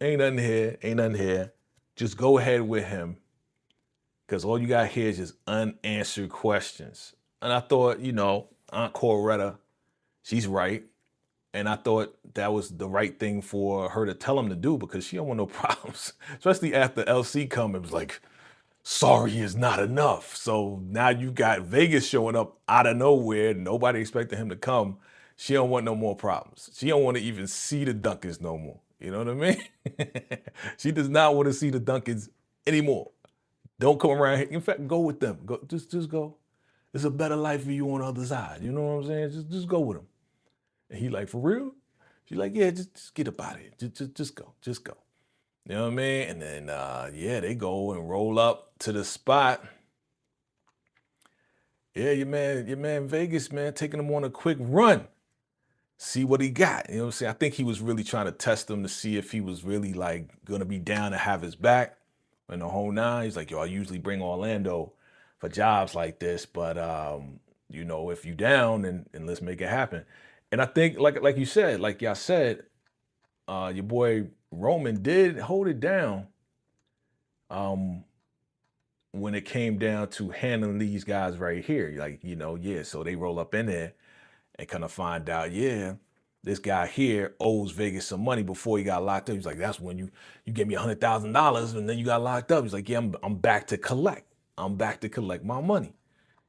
Ain't nothing here. Just go ahead with him. Because all you got here is just unanswered questions. And I thought, Aunt Coretta, she's right. And I thought that was the right thing for her to tell him to do because she don't want no problems. Especially after LC come, it was like, sorry is not enough. So now you got Vegas showing up out of nowhere. Nobody expected him to come. She don't want no more problems. She don't want to even see the Duncans no more. You know what I mean? She does not want to see the Duncans anymore. Don't come around here. In fact, go with them. Go, just go. It's a better life for you on the other side. You know what I'm saying? Just go with them. And he like, for real? She's like, yeah, just get up out of here. Just go. You know what I mean? And then, they go and roll up to the spot. Yeah, your man Vegas, man, taking him on a quick run. See what he got. You know what I'm saying? I think he was really trying to test him to see if he was really like going to be down to have his back. And the whole nine, he's like, yo, I usually bring Orlando for jobs like this, but if you down, then let's make it happen. And I think, like you said, like y'all said, your boy Roman did hold it down when it came down to handling these guys right here. Like, so they roll up in there and kind of find out, this guy here owes Vegas some money before he got locked up. He's like, that's when you gave me $100,000 and then you got locked up. He's like, yeah, I'm back to collect. I'm back to collect my money.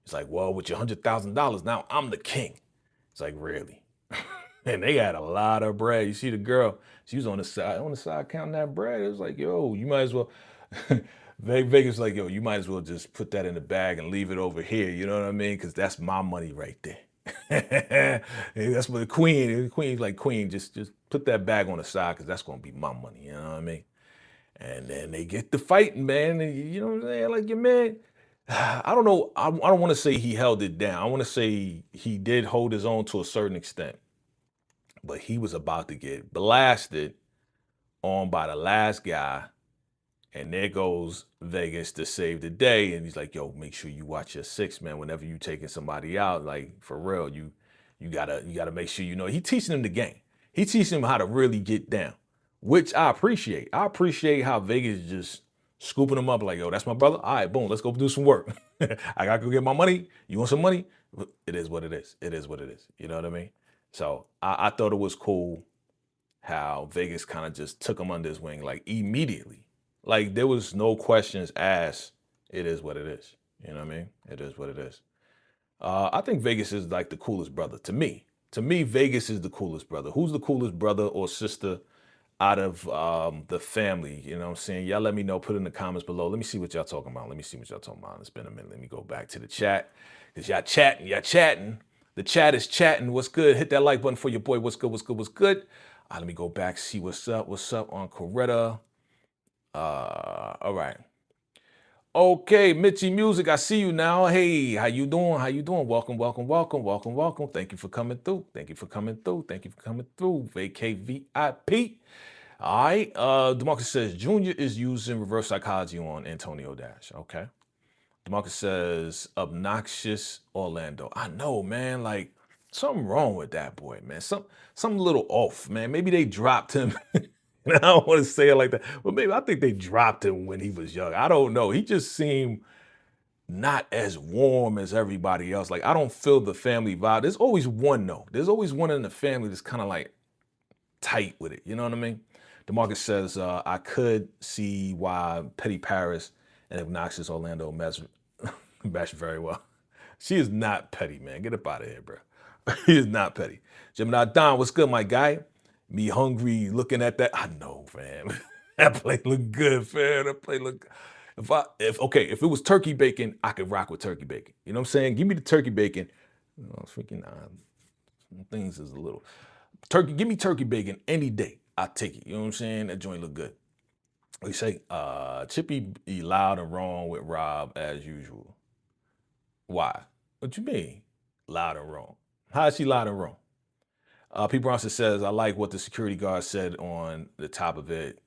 He's like, well, with your $100,000, now I'm the king. It's like, really? And they had a lot of bread. You see the girl, she was on the side counting that bread. It was like, yo, you might as well. Vegas was like, yo, you might as well just put that in the bag and leave it over here. You know what I mean? Because that's my money right there. That's what the queen's like, queen, just put that bag on the side because that's gonna be my money. You know what I mean? And then they get to fighting, man. And you know what I'm saying? Like, your man, I don't know. I don't want to say he held it down. I want to say he did hold his own to a certain extent, but he was about to get blasted on by the last guy. And there goes Vegas to save the day. And he's like, yo, make sure you watch your six, man. Whenever you taking somebody out, like for real, you gotta make sure he teaching him the game. He teaching him how to really get down, which I appreciate. I appreciate how Vegas just scooping him up like, yo, that's my brother. All right, boom, let's go do some work. I gotta go get my money. You want some money? It is what it is. It is what it is. You know what I mean? So I thought it was cool how Vegas kind of just took him under his wing, like immediately. Like, there was no questions asked. It is what it is. You know what I mean? It is what it is. I think Vegas is like the coolest brother to me. To me, Vegas is the coolest brother. Who's the coolest brother or sister out of the family? You know what I'm saying? Y'all let me know. Put it in the comments below. Let me see what y'all talking about. It's been a minute. Let me go back to the chat. Because y'all chatting. The chat is chatting. What's good? Hit that like button for your boy. What's good? Let me go back, see what's up on Coretta. All right. Okay, Mitchie Music, I see you now. Hey, how you doing? Welcome. Thank you for coming through. VACAY-VIP. All right. DeMarcus says Junior is using reverse psychology on Antonio Dash. Okay. DeMarcus says obnoxious Orlando. I know, man. Like something wrong with that boy, man. Something a little off, man. Maybe they dropped him. I don't want to say it like that, but maybe I think they dropped him when he was young. I don't know. He just seemed not as warm as everybody else. Like I don't feel the family vibe. There's always one though. There's always one in the family that's kind of like tight with it. You know what I mean? DeMarcus says, I could see why Petty Paris and obnoxious Orlando mesh very well. She is not petty, man. Get up out of here, bro. He is not petty. Gemini Don, what's good, my guy? Me hungry looking at that. I know, fam. That play look good, fam. That play look. If it was turkey bacon, I could rock with turkey bacon. You know what I'm saying? Give me the turkey bacon. Freaking things is a little turkey. Give me turkey bacon any day. I'll take it. You know what I'm saying? That joint look good. We say Chippy be loud and wrong with Rob as usual. Why? What you mean? Loud and wrong. How is she loud and wrong? P. Bronson says, I like what the security guard said on the top of it.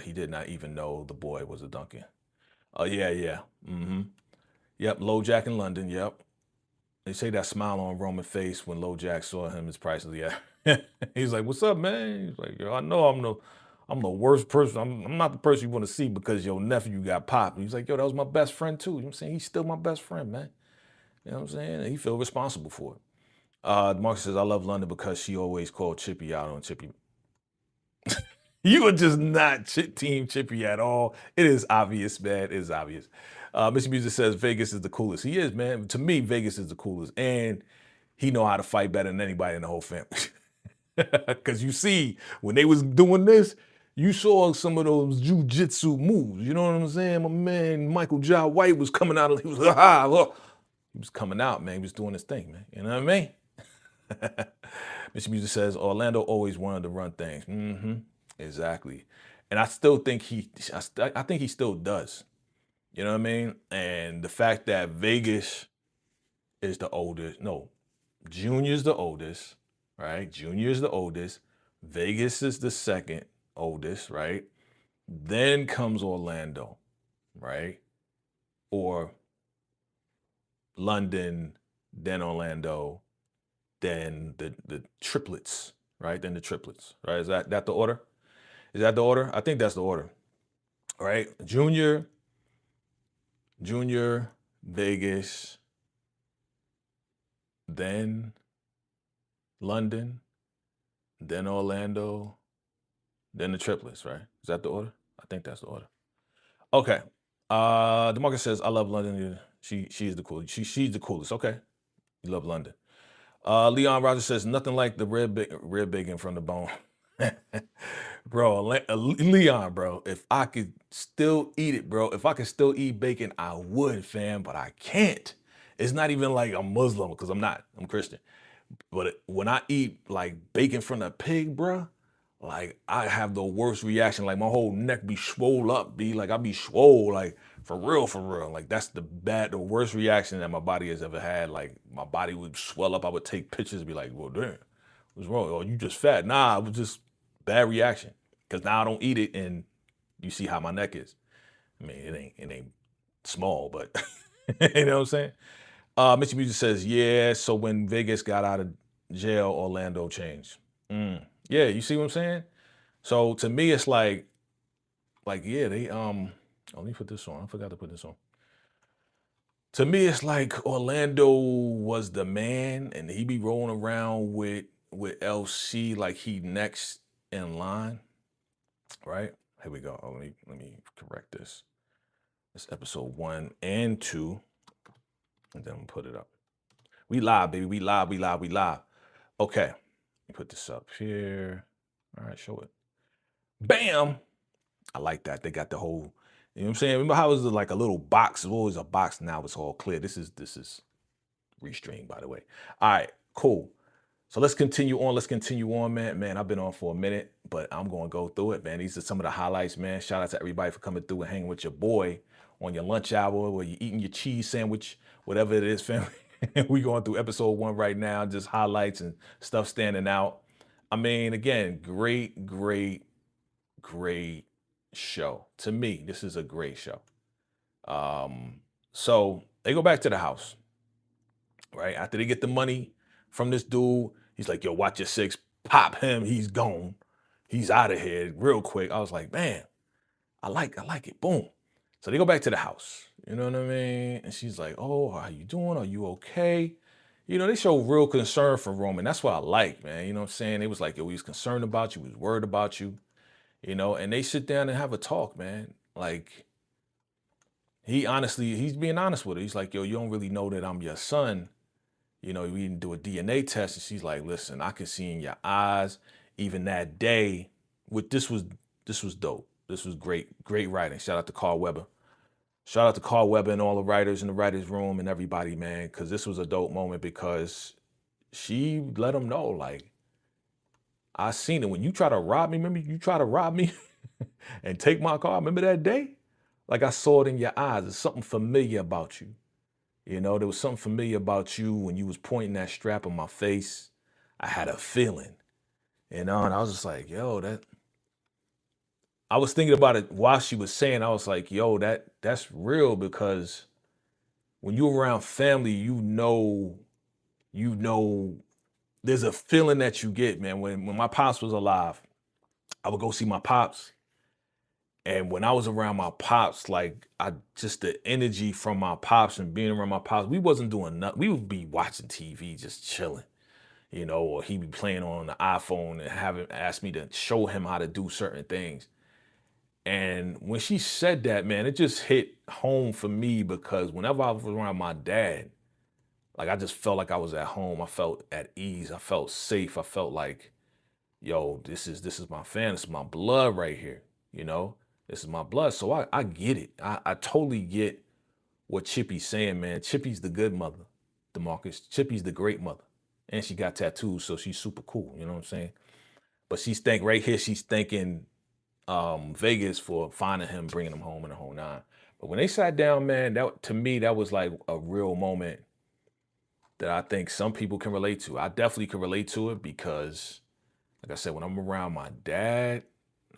He did not even know the boy was a Duncan. Oh, yeah. Mm-hmm. Yep, LoJack in London, yep. They say that smile on Roman's face when LoJack saw him is priceless. Yeah. He's like, what's up, man? He's like, yo, I know I'm the worst person. I'm not the person you want to see because your nephew got popped. He's like, yo, that was my best friend too. You know what I'm saying? He's still my best friend, man. You know what I'm saying? And he feel responsible for it. Marcus says, I love London because she always called Chippy out on Chippy. You are just not team Chippy at all. It is obvious, man. It is obvious. Mr. Music says Vegas is the coolest. He is, man. To me, Vegas is the coolest. And he know how to fight better than anybody in the whole family. Because you see, when they was doing this, you saw some of those jujitsu moves. You know what I'm saying? My man, Michael Jai White was coming out. He was, he was coming out, man. He was doing his thing, man. You know what I mean? Mr. Music says, Orlando always wanted to run things. Mm-hmm. Exactly. And I still think I think he still does. You know what I mean? And the fact that Vegas is the oldest, no, Junior's the oldest, right? Junior is the oldest. Vegas is the second oldest, right? Then comes Orlando, right? Or London, then Orlando, then the triplets, right? Then the triplets, right? Is that the order? Is that the order? I think that's the order, right? Junior, Vegas, then London, then Orlando, then the triplets, right? Is that the order? I think that's the order. Okay. DeMarcus says, I love London. She's the coolest. She's the coolest. Okay. You love London. Leon Rogers says, nothing like the rib bacon from the bone. Bro, Leon, bro, if I could still eat it, bro, if I could still eat bacon, I would, fam, but I can't. It's not even like I'm Muslim, because I'm not. I'm Christian. But when I eat like bacon from the pig, bro, like I have the worst reaction. Like my whole neck be swole up, like I be swole, like for real. Like that's the worst reaction that my body has ever had. Like my body would swell up. I would take pictures and be like, well, damn, what's wrong? Oh, you just fat. Nah, it was just bad reaction. Cause now I don't eat it and you see how my neck is. I mean, it ain't small, but you know what I'm saying? Mr. Music says, yeah, so when Vegas got out of jail, Orlando changed. Yeah, you see what I'm saying? So to me, it's like, yeah, they, let me put this on. I forgot to put this on. To me, it's like Orlando was the man and he be rolling around with LC like he next in line, right? Here we go. Oh, let me correct this. It's episode 1 and 2. And then we'll put it up. We live, baby. We live. Okay. Let me put this up here. All right, show it. Bam! I like that. They got the whole, you know what I'm saying? Remember how it was like a little box? It was always a box. Now it's all clear. This is restream, by the way. All right, cool. So let's continue on, man. Man, I've been on for a minute, but I'm going to go through it, man. These are some of the highlights, man. Shout out to everybody for coming through and hanging with your boy on your lunch hour where you're eating your cheese sandwich, whatever it is, family. We going through episode 1 right now, just highlights and stuff standing out. I mean, again, great great show. To me, this is a great show. So they go back to the house, right? After they get the money from this dude, he's like, yo, watch your six, pop him, he's gone. He's out of here real quick. I was like, man, I like it. Boom. So they go back to the house. You know what I mean? And she's like, oh, how you doing? Are you okay? You know, they show real concern for Roman. That's what I like, man. You know what I'm saying? They was like, yo, we was concerned about you, we was worried about you, you know, and they sit down and have a talk, man. Like, he's being honest with her. He's like, yo, you don't really know that I'm your son. You know, we didn't do a DNA test. And she's like, listen, I can see in your eyes, even that day, this was dope. This was great writing. Shout out to Carl Weber. Shout out to Carl Weber and all the writers in the writers' room and everybody, man, because this was a dope moment because she let him know, like, I seen it. When you try to rob me, remember you try to rob me and take my car? Remember that day? Like, I saw it in your eyes. There's something familiar about you. You know, there was something familiar about you when you was pointing that strap in my face. I had a feeling, you know, and I was just like, yo, I was thinking about it while she was saying, I was like, yo, that's real, because when you're around family, you know, there's a feeling that you get, man. When my pops was alive, I would go see my pops. And when I was around my pops, like, just the energy from my pops and being around my pops, we wasn't doing nothing. We would be watching TV, just chilling, you know, or he'd be playing on the iPhone and having asked me to show him how to do certain things. And when she said that, man, it just hit home for me, because whenever I was around my dad, like, I just felt like I was at home. I felt at ease. I felt safe. I felt like, yo, this is my family. This is my blood right here, you know? This is my blood. So I get it. I totally get what Chippy's saying, man. Chippy's the good mother, DeMarcus. Chippy's the great mother. And she got tattoos, so she's super cool. You know what I'm saying? But she's thanking Vegas for finding him, bringing him home in the whole nine. But when they sat down, man, that, to me, that was like a real moment that I think some people can relate to. I definitely can relate to it because, like I said, when I'm around my dad,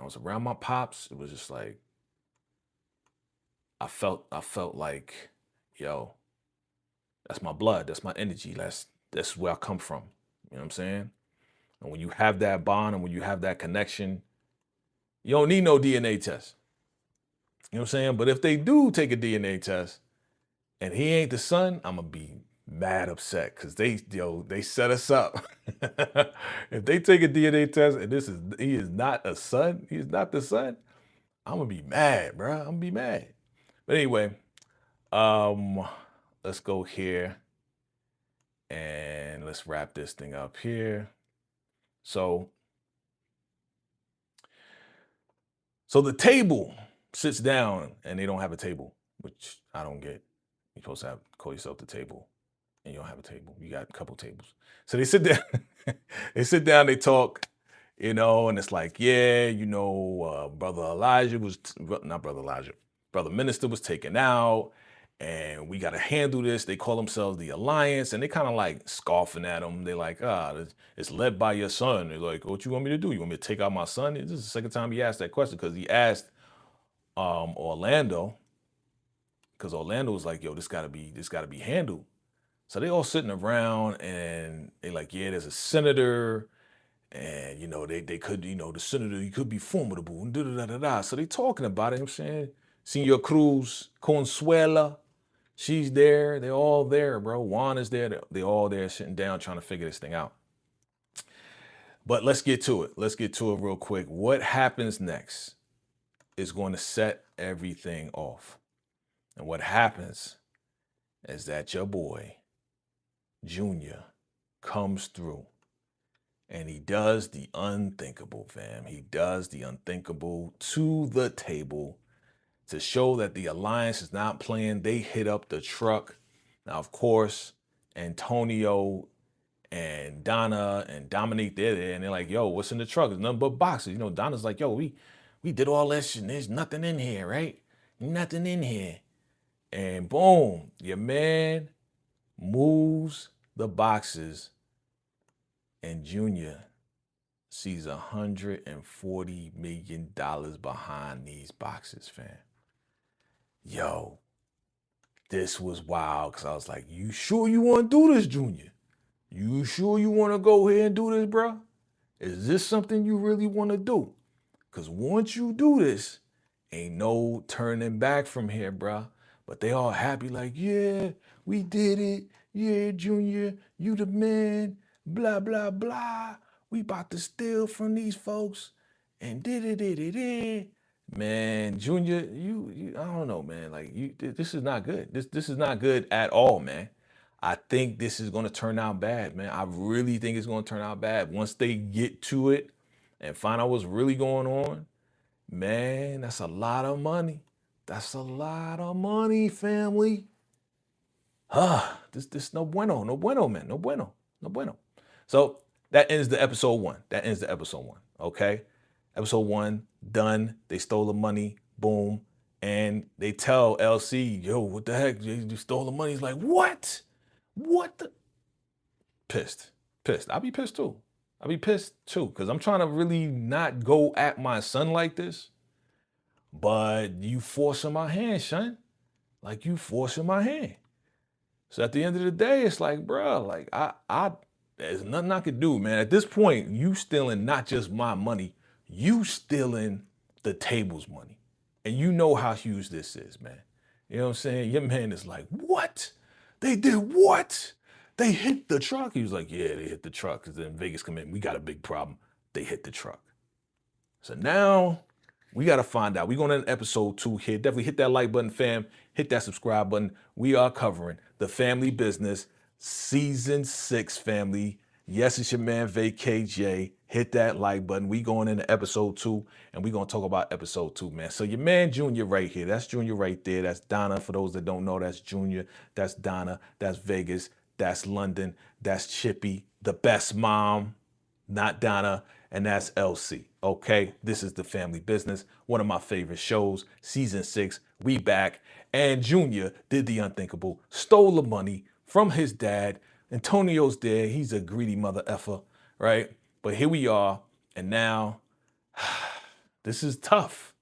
I was around my pops, it was just like, I felt like, yo, that's my blood, that's my energy, that's where I come from. You know what I'm saying? And when you have that bond and when you have that connection, you don't need no DNA test. You know what I'm saying? But if they do take a DNA test and he ain't the son, I'm gonna be mad upset, because they set us up. If they take a DNA test and he is not a son, he's not the son, I'm gonna be mad, bro. I'm gonna be mad. But anyway, let's go here and let's wrap this thing up here. So the table sits down and they don't have a table, which I don't get. You're supposed to call yourself the table, and you don't have a table. You got a couple tables. So they sit down, they talk, you know, and it's like, yeah, you know, Brother Minister was taken out, and we got to handle this. They call themselves the Alliance, and they kind of like scoffing at him. They like, it's led by your son. They're like, what you want me to do? You want me to take out my son? This is the second time he asked that question, because he asked Orlando, because Orlando was like, yo, this gotta be handled. So they all sitting around and they like, yeah, there's a senator, and you know, they could, you know, the senator, he could be formidable, and da-da-da-da-da. So they talking about it. You know what I'm saying, Senor Cruz, Consuela, she's there. They're all there, bro. Juan is there. They're all there sitting down trying to figure this thing out. But let's get to it. Let's get to it real quick. What happens next is going to set everything off. And what happens is that your boy, Junior, comes through and he does the unthinkable, fam. He does the unthinkable to the table to show that the Alliance is not playing. They hit up the truck. Now, of course, Antonio and Donna and Dominique, they're there, and they're like, yo, what's in the truck? It's nothing but boxes. You know, Donna's like, yo, we did all that shit, and there's nothing in here, right? Nothing in here. And boom, your man moves the boxes, and Junior sees $140 million behind these boxes, fam. Yo, this was wild because I was like, you sure you want to do this, Junior? You sure you want to go here and do this, bro? Is this something you really want to do? Because once you do this, ain't no turning back from here, bro. But they all happy like, yeah, we did it. Yeah, Junior, you the man. Blah, blah, blah. We about to steal from these folks. And did it. Man, Junior, you I don't know, man. Like this is not good. This is not good at all, man. I think this is gonna turn out bad, man. I really think it's gonna turn out bad. Once they get to it and find out what's really going on, man, that's a lot of money. That's a lot of money, family. This no bueno, man, no bueno. So that ends the episode one. Okay. Episode one, done. They stole the money, boom. And they tell LC, yo, what the heck? You stole the money. He's like, what? What the? Pissed. I'll be pissed too. Because I'm trying to really not go at my son like this. But you forcing my hand, son. Like you forcing my hand. So at the end of the day, it's like, bro, like there's nothing I could do, man. At this point, you stealing not just my money, you stealing the table's money. And you know how huge this is, man. You know what I'm saying? Your man is like, what? They did what? They hit the truck? He was like, yeah, they hit the truck. Because then Vegas come in, we got a big problem. They hit the truck. So now we got to find out. We're going to episode 2 here. Definitely hit that like button, fam. Hit that subscribe button. We are covering The Family Business, Season 6, family. Yes, it's your man, VACAY-J. Hit that like button. We going into episode 2, and we going to talk about episode 2, man. So your man, Junior, right here. That's Junior right there. That's Donna. For those that don't know, that's Junior. That's Donna. That's Vegas. That's London. That's Chippy, the best mom, not Donna. And that's LC. Okay, this is The Family Business, one of my favorite shows. Season 6, we back. And Junior did the unthinkable, stole the money from his dad. Antonio's there. He's a greedy mother effer, right? But here we are. And now, this is tough.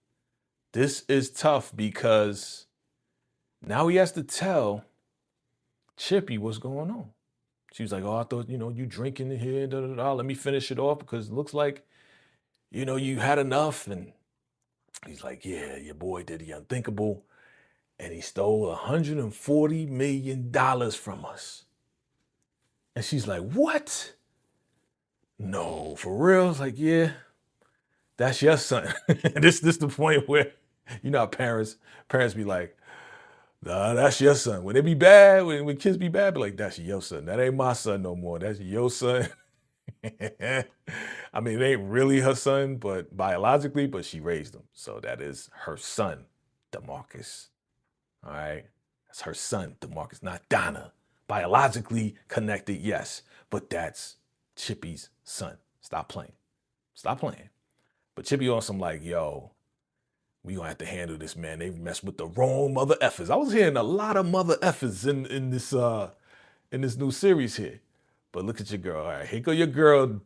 This is tough because now he has to tell Chippy what's going on. She was like, oh, I thought, you drinking in here, Let me finish it off because it looks like, you had enough. And he's like, yeah, your boy did the unthinkable. And he stole $140 million from us. And she's like, what? No, for real? It's like, yeah, that's your son. This the point where, how parents be like, nah, that's your son. When they be bad, when kids be bad, be like, that's your son. That ain't my son no more. That's your son. I mean, it ain't really her son, but biologically, but she raised him. So that is her son, DeMarcus. All right. That's her son, DeMarcus, not Donna. Biologically connected, yes, but that's Chippy's son. Stop playing. But Chippy on some like, yo, we gonna have to handle this, man. They messed with the wrong mother effers. I was hearing a lot of mother effers in this new series here. But look at your girl. All right, here go your girl.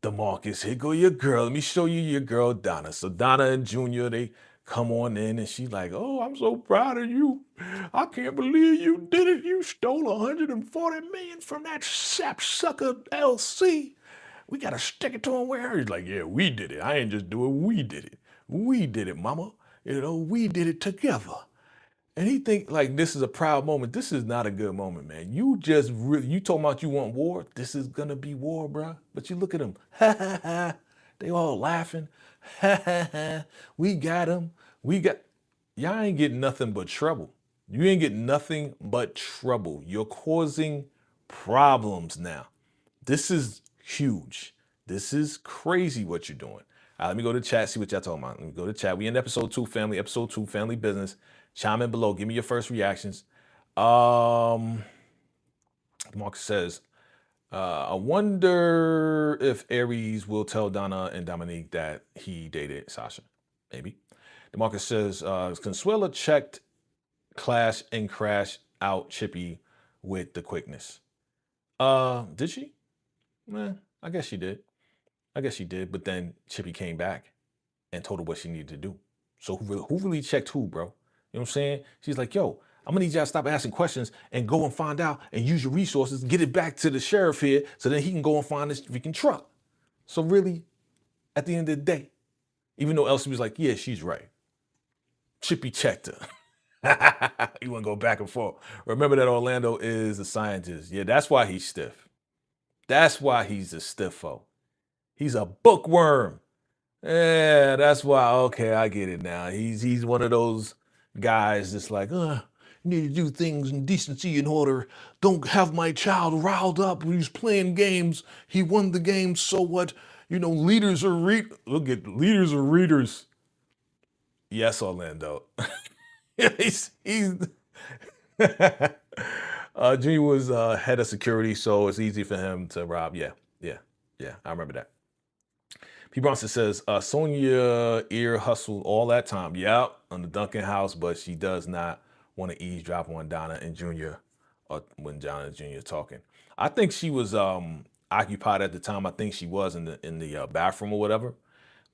DeMarcus, here go your girl. Let me show you your girl, Donna. So Donna and Junior, they come on in and she's like, oh, I'm so proud of you. I can't believe you did it. You stole $140 million from that sapsucker LC. We got to stick it to him where he's like, yeah, we did it. I ain't just do it. We did it. We did it, mama. We did it together. And he think like this is a proud moment. This is not a good moment, man. You just you talking about you want war. This is going to be war, bro. But you look at them. Ha, ha, ha. They all laughing. Ha, ha, ha. We got him. Y'all ain't getting nothing but trouble. You ain't getting nothing but trouble. You're causing problems now. This is huge. This is crazy what you're doing. Let me go to chat, see what y'all talking about. Let me go to chat. We in episode 2, family. Episode 2, family business. Chime in below. Give me your first reactions. Mark says, I wonder if Aries will tell Donna and Dominique that he dated Sasha. Maybe. DeMarcus says, Consuela checked Clash and Crash out Chippy with the quickness. Did she? I guess she did. I guess she did. But then Chippy came back and told her what she needed to do. So who really checked who, bro? You know what I'm saying? She's like, yo, I'm gonna need y'all to stop asking questions and go and find out and use your resources, get it back to the sheriff here so then he can go and find this freaking truck. So really, at the end of the day, even though Elsie was like, yeah, she's right. Chippy checked her. He wouldn't go back and forth. Remember that Orlando is a scientist. Yeah, that's why he's stiff. That's why he's a stiffo. He's a bookworm. Yeah, that's why. Okay, I get it now. He's one of those guys that's like, need to do things in decency and order. Don't have my child riled up when he's playing games. He won the game, so what? You know, leaders are leaders are readers. Yes, Orlando. he's Junior was head of security, so it's easy for him to rob. Yeah. I remember that. P. Bronson says, Sonia ear hustled all that time. Yep, on the Duncan house, but she does not want to eavesdrop on Donna and Junior when Donna and Junior talking. I think she was occupied at the time. I think she was in the bathroom or whatever,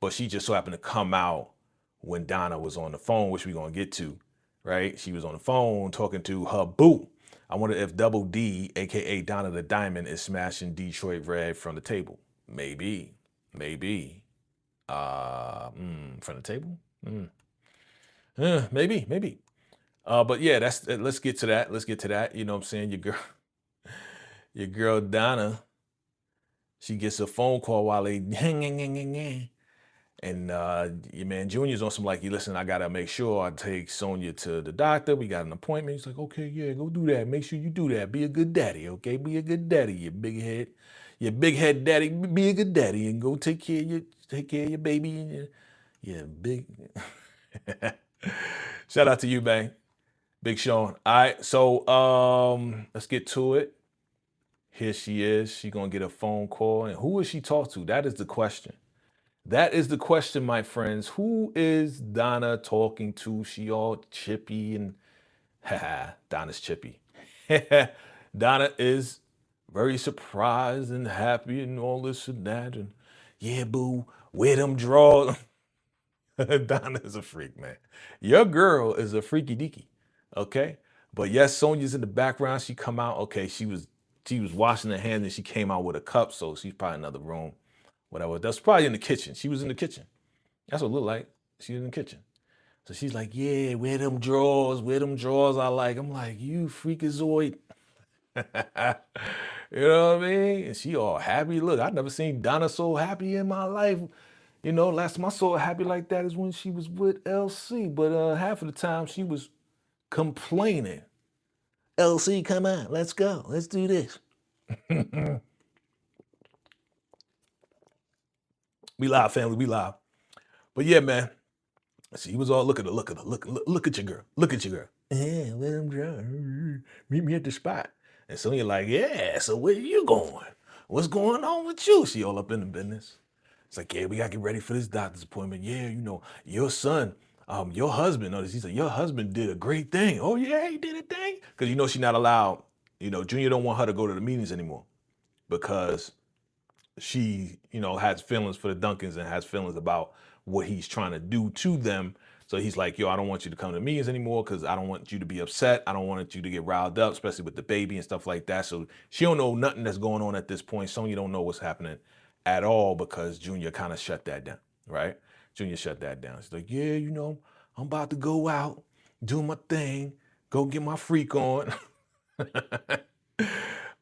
but she just so happened to come out when Donna was on the phone, which we're going to get to, right? She was on the phone talking to her boo. I wonder if Double D, aka Donna the Diamond, is smashing Detroit Red from the table. Maybe. From the table? Maybe. But yeah, let's get to that. You know what I'm saying? Your girl Donna, she gets a phone call while they and your man Junior's on some like, listen, I gotta make sure I take Sonia to the doctor. We got an appointment. He's like, okay, yeah, go do that. Make sure you do that. Be a good daddy, okay? Be a good daddy, you big head daddy. Be a good daddy and go take care of your baby and your big. Shout out to you, man. Big Sean. All right, so let's get to it. Here she is. She gonna get a phone call, and who will she talk to? That is the question. That is the question, my friends. Who is Donna talking to? She all chippy and Donna's chippy. Donna is very surprised and happy and all this and that. And yeah, boo, where them draws? Donna is a freak, man. Your girl is a freaky deaky. Okay. But yes, Sonia's in the background. She come out. Okay. She was washing her hands and she came out with a cup. So she's probably in another room. Whatever. That's probably in the kitchen. She was in the kitchen. That's what it looked like. She was in the kitchen. So she's like, yeah, where them drawers I like. I'm like, you freakazoid. You know what I mean? And she all happy. Look, I've never seen Donna so happy in my life. You know, last time I saw her happy like that is when she was with LC. But half of the time she was complaining. LC, come on, let's go. Let's do this. We live, family. We live. But yeah, man. She was all look at your girl. Look at your girl. Yeah, let him drive. Meet me at the spot. And so you're like, yeah, so where you going? What's going on with you? She all up in the business. It's like, yeah, we gotta get ready for this doctor's appointment. Yeah, you know, your son, your husband, notice he said, your husband did a great thing. Oh yeah, he did a thing. Because you know she's not allowed, you know, Junior don't want her to go to the meetings anymore because she, you know, has feelings for the Duncans and has feelings about what he's trying to do to them. So he's like, yo, I don't want you to come to meetings anymore because I don't want you to be upset. I don't want you to get riled up, especially with the baby and stuff like that. So she don't know nothing that's going on at this point. Sonya don't know what's happening at all because Junior kind of shut that down, right? Junior shut that down. She's like, yeah, you know, I'm about to go out, do my thing, go get my freak on.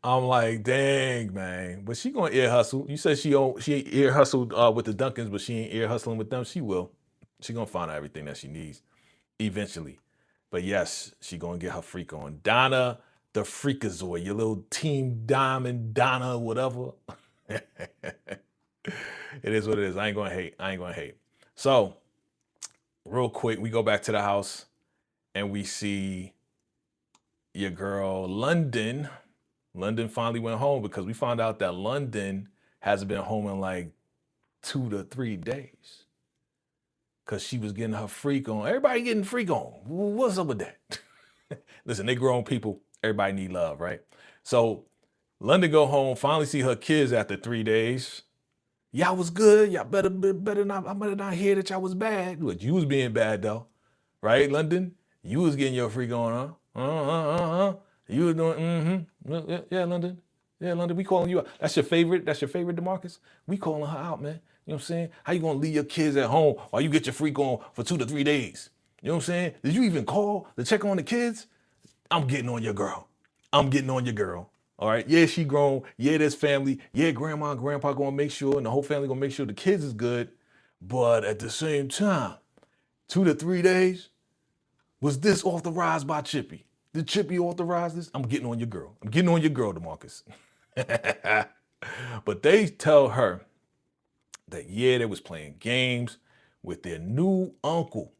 I'm like, dang, man. But she gonna ear hustle. You said she ear hustled with the Duncans, but she ain't ear hustling with them. She will. She gonna find out everything that she needs eventually. But yes, she gonna get her freak on. Donna, the freakazoid, your little Team Diamond, Donna, whatever. It is what it is. I ain't gonna hate. So, real quick, we go back to the house and we see your girl London. London finally went home because we found out that London hasn't been home in like 2 to 3 days. Because she was getting her freak on. Everybody getting freak on. What's up with that? Listen, they grown people. Everybody need love, right? So London go home, finally see her kids after 3 days. Y'all was good. Y'all better not. I better not hear that y'all was bad. What, you was being bad though, right, London? You was getting your freak on, huh? You was doing, yeah, London. Yeah, London. We calling you out. That's your favorite. That's your favorite, DeMarcus. We calling her out, man. You know what I'm saying? How you gonna leave your kids at home while you get your freak on for 2 to 3 days? You know what I'm saying? Did you even call to check on the kids? I'm getting on your girl. I'm getting on your girl. All right. Yeah, she grown. Yeah, there's family. Yeah, grandma and grandpa gonna make sure, and the whole family gonna make sure the kids is good. But at the same time, 2 to 3 days, was this authorized by Chippy? Did Chippy authorize this? I'm getting on your girl. I'm getting on your girl, DeMarcus. But they tell her that, yeah, they was playing games with their new uncle.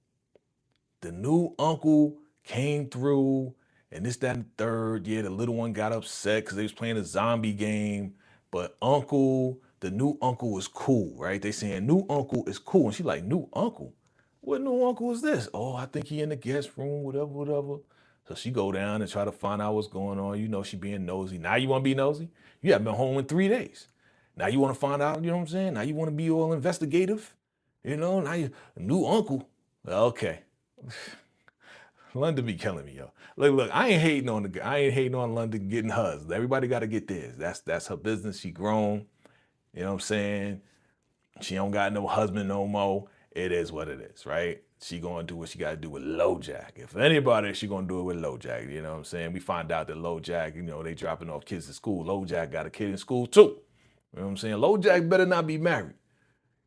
The new uncle came through, and this, that, and the third. Yeah, the little one got upset because they was playing a zombie game. But the new uncle is cool, right? They saying new uncle is cool. And she like, new uncle? What new uncle is this? Oh, I think he in the guest room, whatever. So she go down and try to find out what's going on. You know, she being nosy. Now you want to be nosy? You haven't been home in 3 days. Now you want to find out, you know what I'm saying? Now you want to be all investigative? You know, now you, new uncle. Okay. London be killing me, yo. Look, I ain't hating on London getting hers. Everybody got to get theirs. That's her business. She grown. You know what I'm saying? She don't got no husband no more. It is what it is, right? She gonna do what she gotta do with LoJack. If anybody, she gonna do it with LoJack. You know what I'm saying? We find out that LoJack, you know, they dropping off kids to school. LoJack got a kid in school too. You know what I'm saying? LoJack better not be married.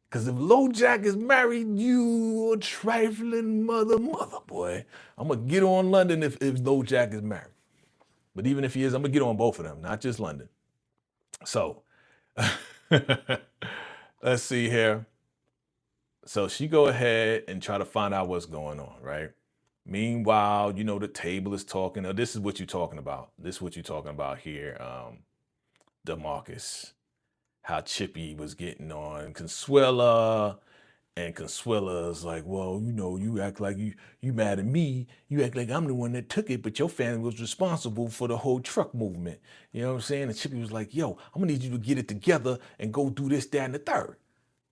Because if LoJack is married, you a trifling mother, boy. I'm going to get on London if LoJack is married. But even if he is, I'm going to get on both of them, not just London. So, let's see here. So she go ahead and try to find out what's going on, right? Meanwhile, you know, the table is talking. Now, this is what you're talking about. This is what you're talking about here, DeMarcus. How Chippy was getting on Consuela, and Consuela's like, well, you know, you act like you mad at me. You act like I'm the one that took it, but your family was responsible for the whole truck movement. You know what I'm saying? And Chippy was like, yo, I'm gonna need you to get it together and go do this, that, and the third.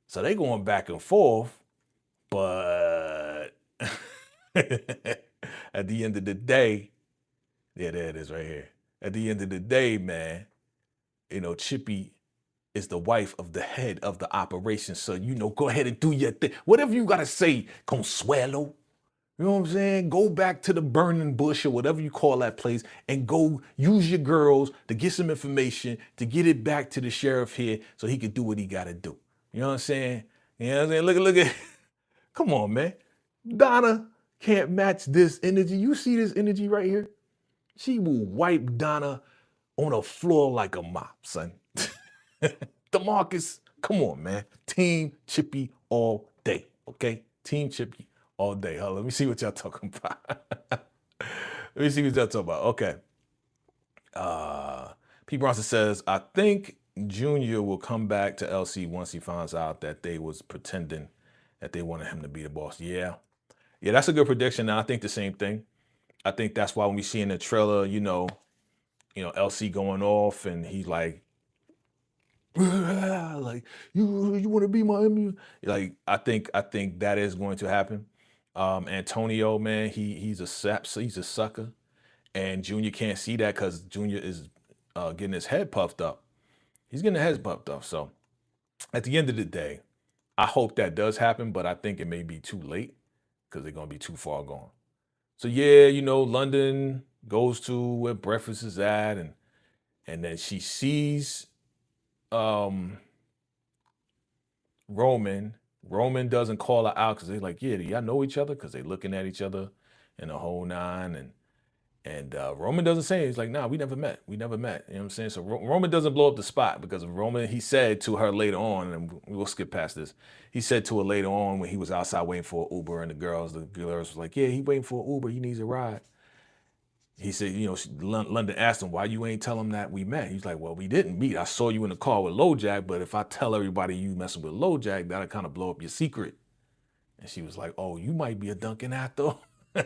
So they going back and forth, but at the end of the day, yeah, there it is right here. At the end of the day, man, you know, Chippy is the wife of the head of the operation. So, you know, go ahead and do your thing. Whatever you got to say, Consuelo. You know what I'm saying? Go back to the burning bush or whatever you call that place and go use your girls to get some information, to get it back to the sheriff here so he can do what he got to do. You know what I'm saying? You know what I'm saying? Look at, come on, man. Donna can't match this energy. You see this energy right here? She will wipe Donna on the floor like a mop, son. DeMarcus, come on, man. Team Chippy all day, okay? Team Chippy all day. Let me see what y'all talking about. Let me see what y'all talking about. Okay. P. Bronson says, I think Junior will come back to LC once he finds out that they was pretending that they wanted him to be the boss. Yeah, that's a good prediction. And I think the same thing. I think that's why when we see in the trailer, you know, LC going off and he's like you want to be my enemy? Like I think that is going to happen. Antonio, man, he's a sucker, and Junior can't see that because Junior is getting his head puffed up. He's getting his head puffed up. So at the end of the day, I hope that does happen, but I think it may be too late because they're gonna be too far gone. So yeah, you know, London goes to where breakfast is at, and then she sees Roman. Roman doesn't call her out because they're like, yeah, do y'all know each other? Because they're looking at each other in the whole nine. And Roman doesn't say it. He's like, nah, we never met. You know what I'm saying? So Roman doesn't blow up the spot because Roman, he said to her later on, and we'll skip past this. He said to her later on when he was outside waiting for an Uber, and the girls was like, yeah, he waiting for an Uber. He needs a ride. He said, you know, London asked him, why you ain't tell him that we met? He's like, well, we didn't meet. I saw you in the car with LoJack, but if I tell everybody you messing with LoJack, that'll kind of blow up your secret. And she was like, oh, you might be a Duncan actor. You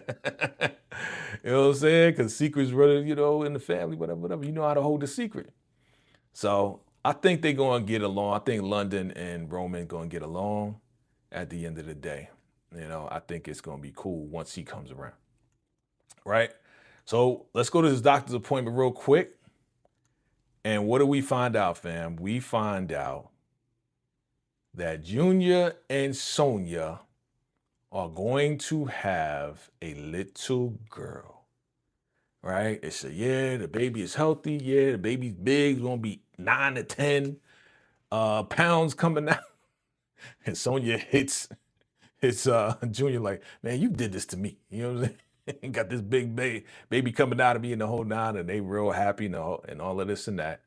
know what I'm saying? Because secrets running, you know, in the family, whatever. You know how to hold a secret. So I think they're going to get along. I think London and Roman going to get along at the end of the day. You know, I think it's going to be cool once he comes around. Right? So let's go to this doctor's appointment real quick. And what do we find out, fam? We find out that Junior and Sonia are going to have a little girl. Right? They say, yeah, the baby is healthy. Yeah, the baby's big. It's going to be 9 to 10 pounds coming out. And Sonia hits Junior like, man, you did this to me. You know what I'm saying? Got this big baby coming out of me and the whole nine, and they real happy and all of this and that.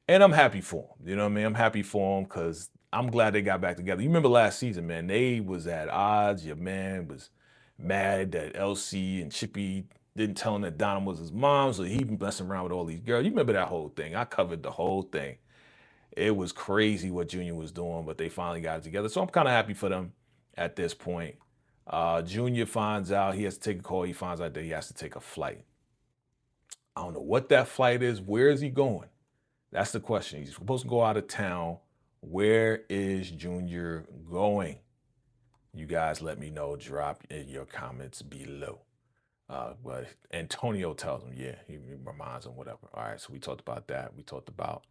And I'm happy for them. You know what I mean? I'm happy for them because I'm glad they got back together. You remember last season, man, they was at odds. Your man was mad that Elsie and Chippy didn't tell him that Donna was his mom, so he be messing around with all these girls. You remember that whole thing? I covered the whole thing. It was crazy what Junior was doing, but they finally got it together. So I'm kind of happy for them at this point. Junior finds out he has to take a call. He finds out that he has to take a flight. I don't know what that flight is. Where is he going? That's the question. He's supposed to go out of town. Where is Junior going? You guys let me know. Drop in your comments below. But Antonio tells him, yeah, he reminds him, whatever. All right, so we talked about that. We talked about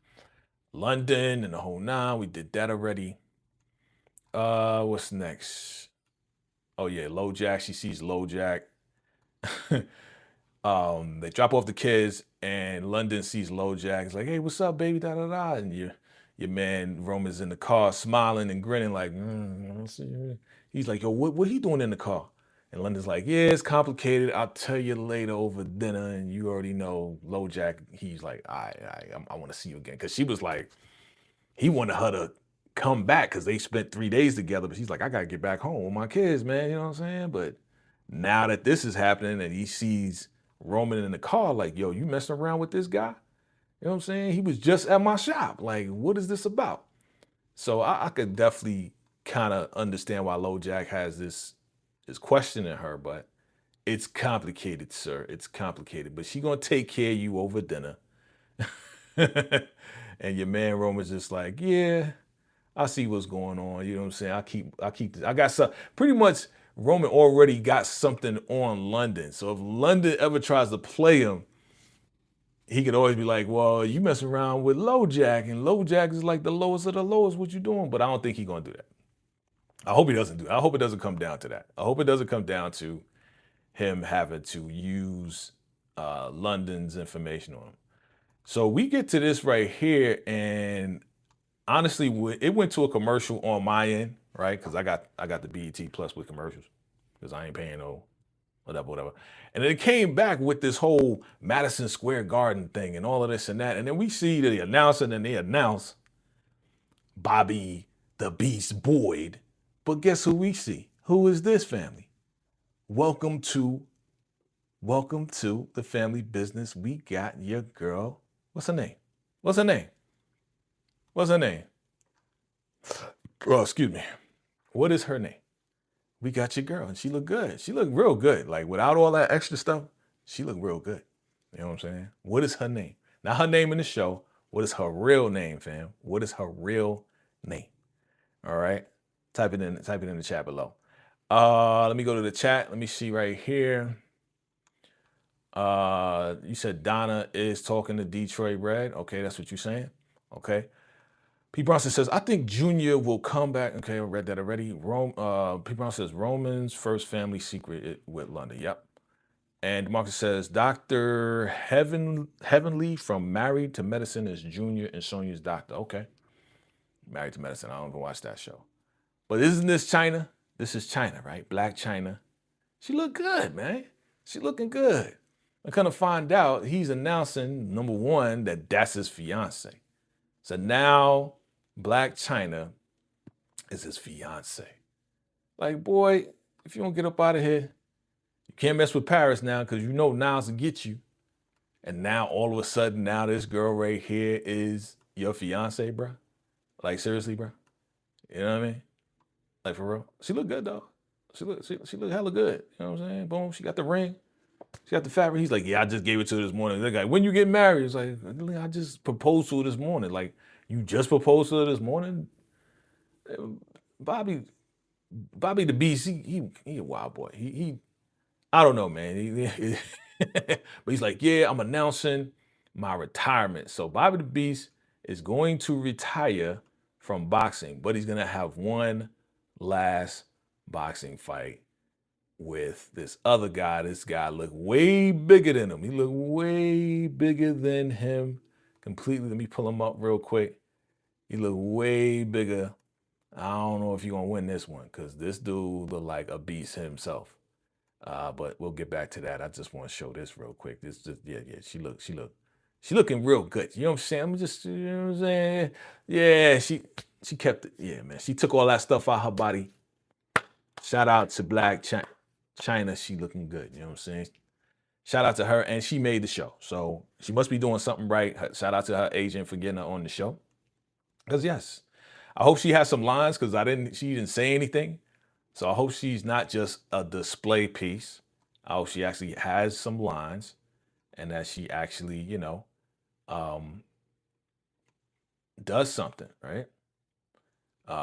London and the whole nine. We did that already. What's next? Oh yeah, LoJack. She sees LoJack. They drop off the kids, and London sees LoJack. It's like, hey, what's up, baby? Da da da. And your man Roman's in the car, smiling and grinning, like, he's like, yo, what he doing in the car? And London's like, yeah, it's complicated. I'll tell you later over dinner. And you already know LoJack. He's like, I want to see you again, because she was like, he wanted her to come back because they spent 3 days together. But she's like, I gotta get back home with my kids, man. You know what I'm saying? But now that this is happening and he sees Roman in the car, like, yo, you messing around with this guy? You know what I'm saying? He was just at my shop. Like, what is this about? So I could definitely kind of understand why LoJack has this question in her, but it's complicated, sir. It's complicated. But she gonna take care of you over dinner. And your man Roman's just like, yeah, I see what's going on. You know what I'm saying? I got some, pretty much Roman already got something on London. So if London ever tries to play him, he could always be like, well, you messing around with LoJack, and LoJack is like the lowest of the lowest. What you doing? But I don't think he's gonna do that. I hope he doesn't do it. I hope it doesn't come down to that. I hope it doesn't come down to him having to use London's information on him. So we get to this right here, and honestly, it went to a commercial on my end, right? Because I got the BET Plus with commercials, because I ain't paying no whatever. And then it came back with this whole Madison Square Garden thing and all of this and that. And then we see the announcement, and they announce Bobby the Beast Boyd. But guess who we see? Who is this, family? Welcome to the family business. We got your girl. What's her name? What's her name? Oh, excuse me. What is her name? We got your girl, and she looked good. She looked real good. Like, without all that extra stuff, she looked real good. You know what I'm saying? What is her name? Not her name in the show. What is her real name, fam? What is her real name? All right. Type it in the chat below. Let me go to the chat. Let me see right here. You said Donna is talking to Detroit Red. Okay, that's what you're saying. Okay. P. Bronson says, I think Junior will come back. Okay, I read that already. P. Bronson says, Roman's first family secret with London. Yep. And Marcus says, Dr. Heavenly from Married to Medicine is Junior and Sonia's doctor. Okay. Married to Medicine. I don't even watch that show. But isn't this China? This is China, right? Black China. She look good, man. She looking good. I kind of find out he's announcing, number one, that's his fiance. So now Black China is his fiance. Like, boy, if you don't get up out of here, you can't mess with Paris now, because you know Niles will get you. And now all of a sudden, now this girl right here is your fiance, bro. Like, seriously, bro. You know what I mean? Like, for real. She look good, though. She look hella good. You know what I'm saying? Boom, she got the ring. She got the fat ring. He's like, yeah, I just gave it to her this morning. They're like, when you get married? It's like, I just proposed to her this morning. Like, you just proposed to her this morning? Bobby the Beast, he a wild boy. He I don't know, man. But he's like, yeah, I'm announcing my retirement. So Bobby the Beast is going to retire from boxing, but he's gonna have one last boxing fight with this other guy. This guy looked way bigger than him. He looked way bigger than him completely. Let me pull him up real quick. He looked way bigger. I don't know if you're gonna win this one because this dude looked like a beast himself. But we'll get back to that. I just want to show this real quick. This just yeah. She looking real good. You know what I'm saying? I'm just, you know what I'm saying? Yeah, she kept it. Yeah, man. She took all that stuff out her body. Shout out to Black China. She looking good. You know what I'm saying? Shout out to her, and she made the show. So she must be doing something right. Shout out to her agent for getting her on the show. Because yes, I hope she has some lines because she didn't say anything. So I hope she's not just a display piece. I hope she actually has some lines and that she actually, does something, right?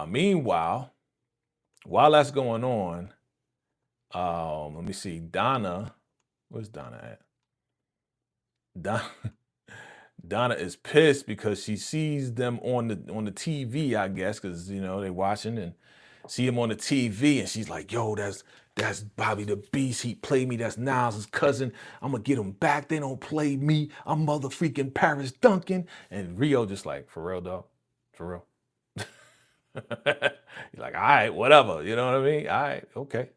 Meanwhile, while that's going on, let me see. Donna, where's Donna at? Donna is pissed because she sees them on the TV, I guess, because they're watching and see him on the TV, and she's like, "Yo, that's Bobby the Beast. He played me. That's Niles' cousin. I'm gonna get him back. They don't play me. I'm mother freaking Paris Duncan." And Rio just like, "For real, dog? For real?" He's like, "All right, whatever." You know what I mean? All right, okay.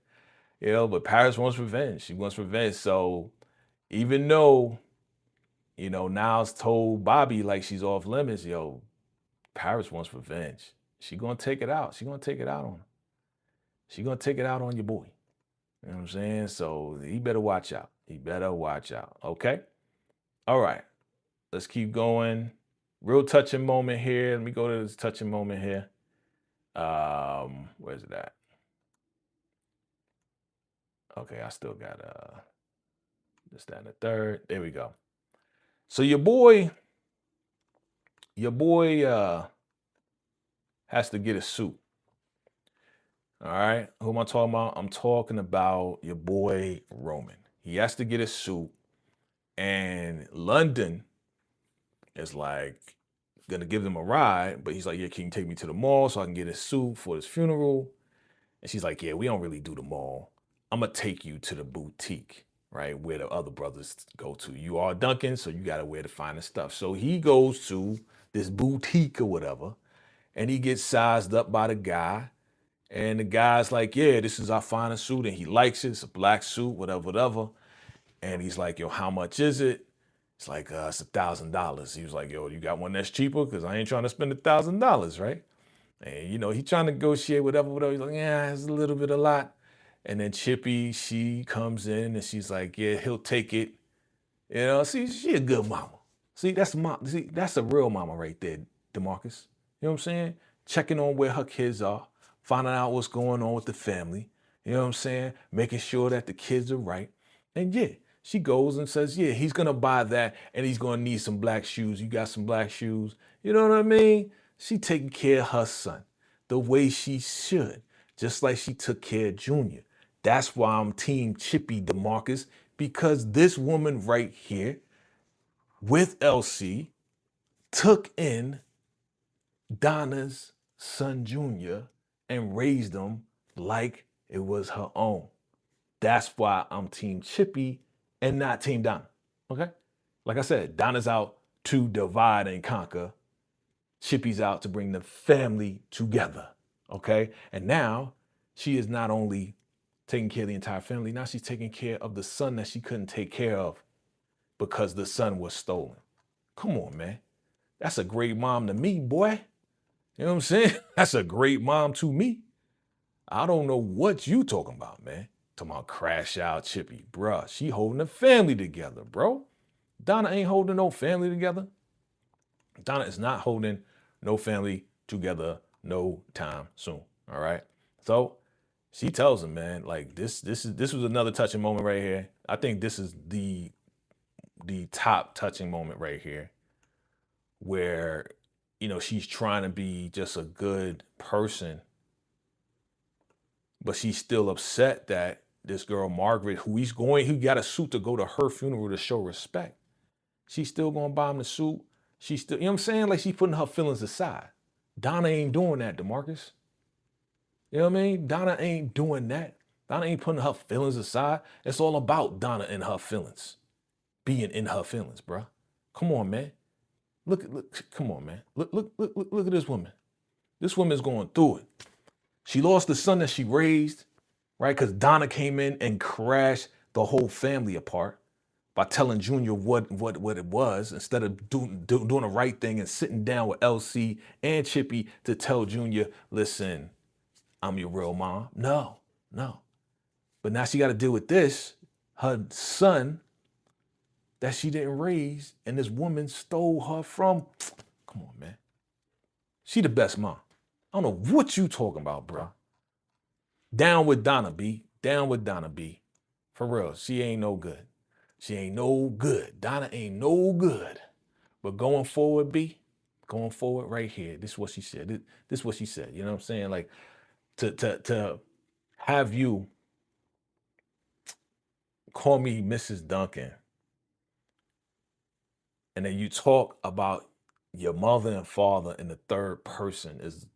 But Paris wants revenge. She wants revenge. So even though Niles told Bobby like she's off limits, Paris wants revenge. She gonna take it out. She gonna take it out on him. She gonna take it out on your boy. You know what I'm saying? So he better watch out. He better watch out. Okay? All right. Let's keep going. Real touching moment here. Let me go to this touching moment here. Where's it at? Okay, I still got this, that, and the third. There we go. So your boy has to get a suit. All right. Who am I talking about? I'm talking about your boy Roman. He has to get a suit. And London is like gonna give them a ride, but he's like, "Yeah, can you take me to the mall so I can get a suit for his funeral?" And she's like, "Yeah, we don't really do the mall. I'm gonna take you to the boutique, right? Where the other brothers go to. You are Duncan, so you gotta wear the finest stuff." So he goes to this boutique or whatever, and he gets sized up by the guy. And the guy's like, "Yeah, this is our finest suit." And he likes it. It's a black suit, whatever. And he's like, "Yo, how much is it?" It's like, "It's $1,000. He was like, "Yo, you got one that's cheaper? Because I ain't trying to spend $1,000, right?" And, he trying to negotiate whatever. He's like, "Yeah, it's a little bit a lot." And then Chippy, she comes in and she's like, "Yeah, he'll take it." See, she a good mama. See, that's a real mama right there, DeMarcus. You know what I'm saying? Checking on where her kids are, finding out what's going on with the family. You know what I'm saying? Making sure that the kids are right. And yeah, she goes and says, "Yeah, he's gonna buy that and he's gonna need some black shoes. You got some black shoes." You know what I mean? She taking care of her son the way she should, just like she took care of Junior. That's why I'm Team Chippy, DeMarcus, because this woman right here with LC took in Donna's son Junior and raised him like it was her own. That's why I'm Team Chippy and not Team Donna. Okay? Like I said, Donna's out to divide and conquer. Chippy's out to bring the family together. Okay? And now she is not only taking care of the entire family, now she's taking care of the son that she couldn't take care of because the son was stolen. Come on, man. That's a great mom to me, boy. You know what I'm saying? That's a great mom to me. I don't know what you talking about, man. Talking about crash out Chippy. Bruh, she holding the family together, bro. Donna ain't holding no family together. Donna is not holding no family together no time soon, all right? So She tells him, man, like this was another touching moment right here. I think this is the top touching moment right here, where she's trying to be just a good person, but she's still upset that this girl Margaret, who got a suit to go to her funeral to show respect, she's still gonna buy him the suit. She's still, you know what I'm saying? Like she's putting her feelings aside. Donna ain't doing that, DeMarcus. You know what I mean? Donna ain't doing that. Donna ain't putting her feelings aside. It's all about Donna and her feelings. Being in her feelings, bruh. Come on, man. Look, come on, man. Look at this woman. This woman's going through it. She lost the son that she raised, right? Because Donna came in and crashed the whole family apart by telling Junior what it was, instead of doing the right thing and sitting down with LC and Chippy to tell Junior, listen, I'm your real mom. No. But now she got to deal with this, her son that she didn't raise, and this woman stole her from. Come on, man. She the best mom. I don't know what you talking about, bro. Down with Donna, B. Down with Donna, B. For real, she ain't no good. She ain't no good. Donna ain't no good. But going forward, B, going forward right here, this is what she said. This is what she said. You know what I'm saying? Like, to have you call me Mrs. Duncan, and then you talk about your mother and father in the third person is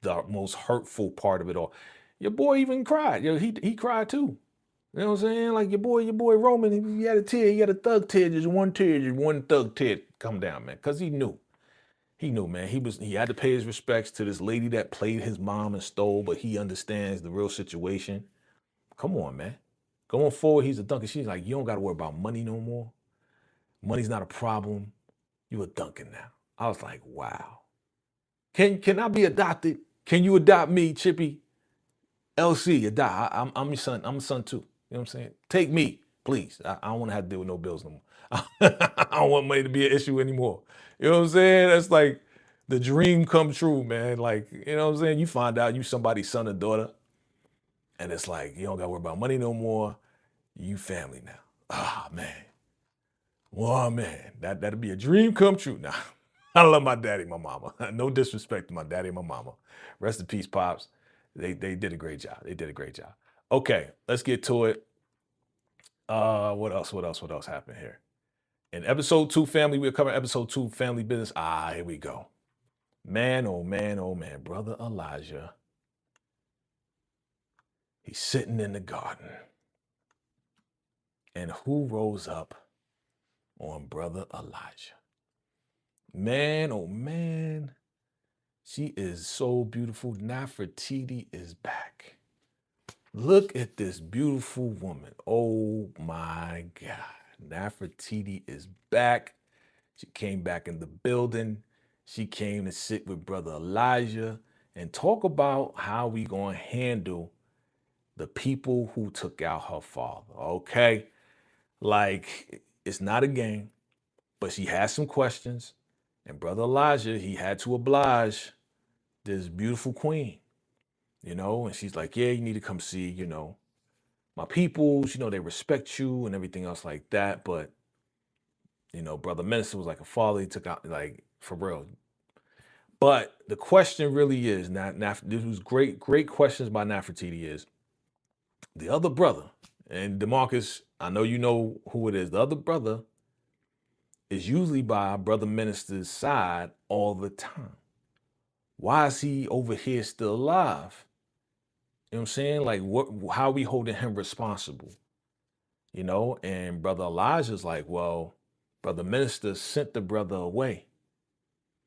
the most hurtful part of it all. Your boy even cried. He cried too. You know what I'm saying? Like your boy Roman, he had a tear, he had a thug tear, just one thug tear come down, man. Cause he knew, man. He had to pay his respects to this lady that played his mom and stole, but he understands the real situation. Come on, man. Going forward, he's a Duncan. She's like, you don't got to worry about money no more. Money's not a problem. You a Duncan now. I was like, wow. Can I be adopted? Can you adopt me, Chippy? LC, adopt. I'm your son. I'm a son too. You know what I'm saying? Take me, please. I don't want to have to deal with no bills no more. I don't want money to be an issue anymore. You know what I'm saying? That's like the dream come true, man. Like, you know what I'm saying? You find out you somebody's son or daughter, and it's like, you don't got to worry about money no more. You family now. Ah, man. Oh, man. That'd be a dream come true. Now, I love my daddy and my mama. No disrespect to my daddy and my mama. Rest in peace, Pops. They did a great job. They did a great job. Okay, let's get to it. What else happened here? In episode 2, family, we're covering episode 2, family business. Here we go. Man, oh man, brother Elijah. He's sitting in the garden. And who rose up on brother Elijah? Man, oh man. She is so beautiful. Nefertiti is back. Look at this beautiful woman. Oh my God. Nefertiti is back. She came back in the building. She came to sit with brother Elijah and talk about how we gonna handle the people who took out her father, okay? Like, it's not a game, but she has some questions. And brother Elijah, he had to oblige this beautiful queen, and she's like, yeah, you need to come see, my peoples, they respect you and everything else like that. But, brother minister was like a father. He took out, like, for real. But the question really is, this was great questions by Nefertiti, is the other brother, and DeMarcus, I know you know who it is. The other brother is usually by brother minister's side all the time. Why is he over here still alive? You know what I'm saying? Like, how are we holding him responsible? And brother Elijah's like, well, brother minister sent the brother away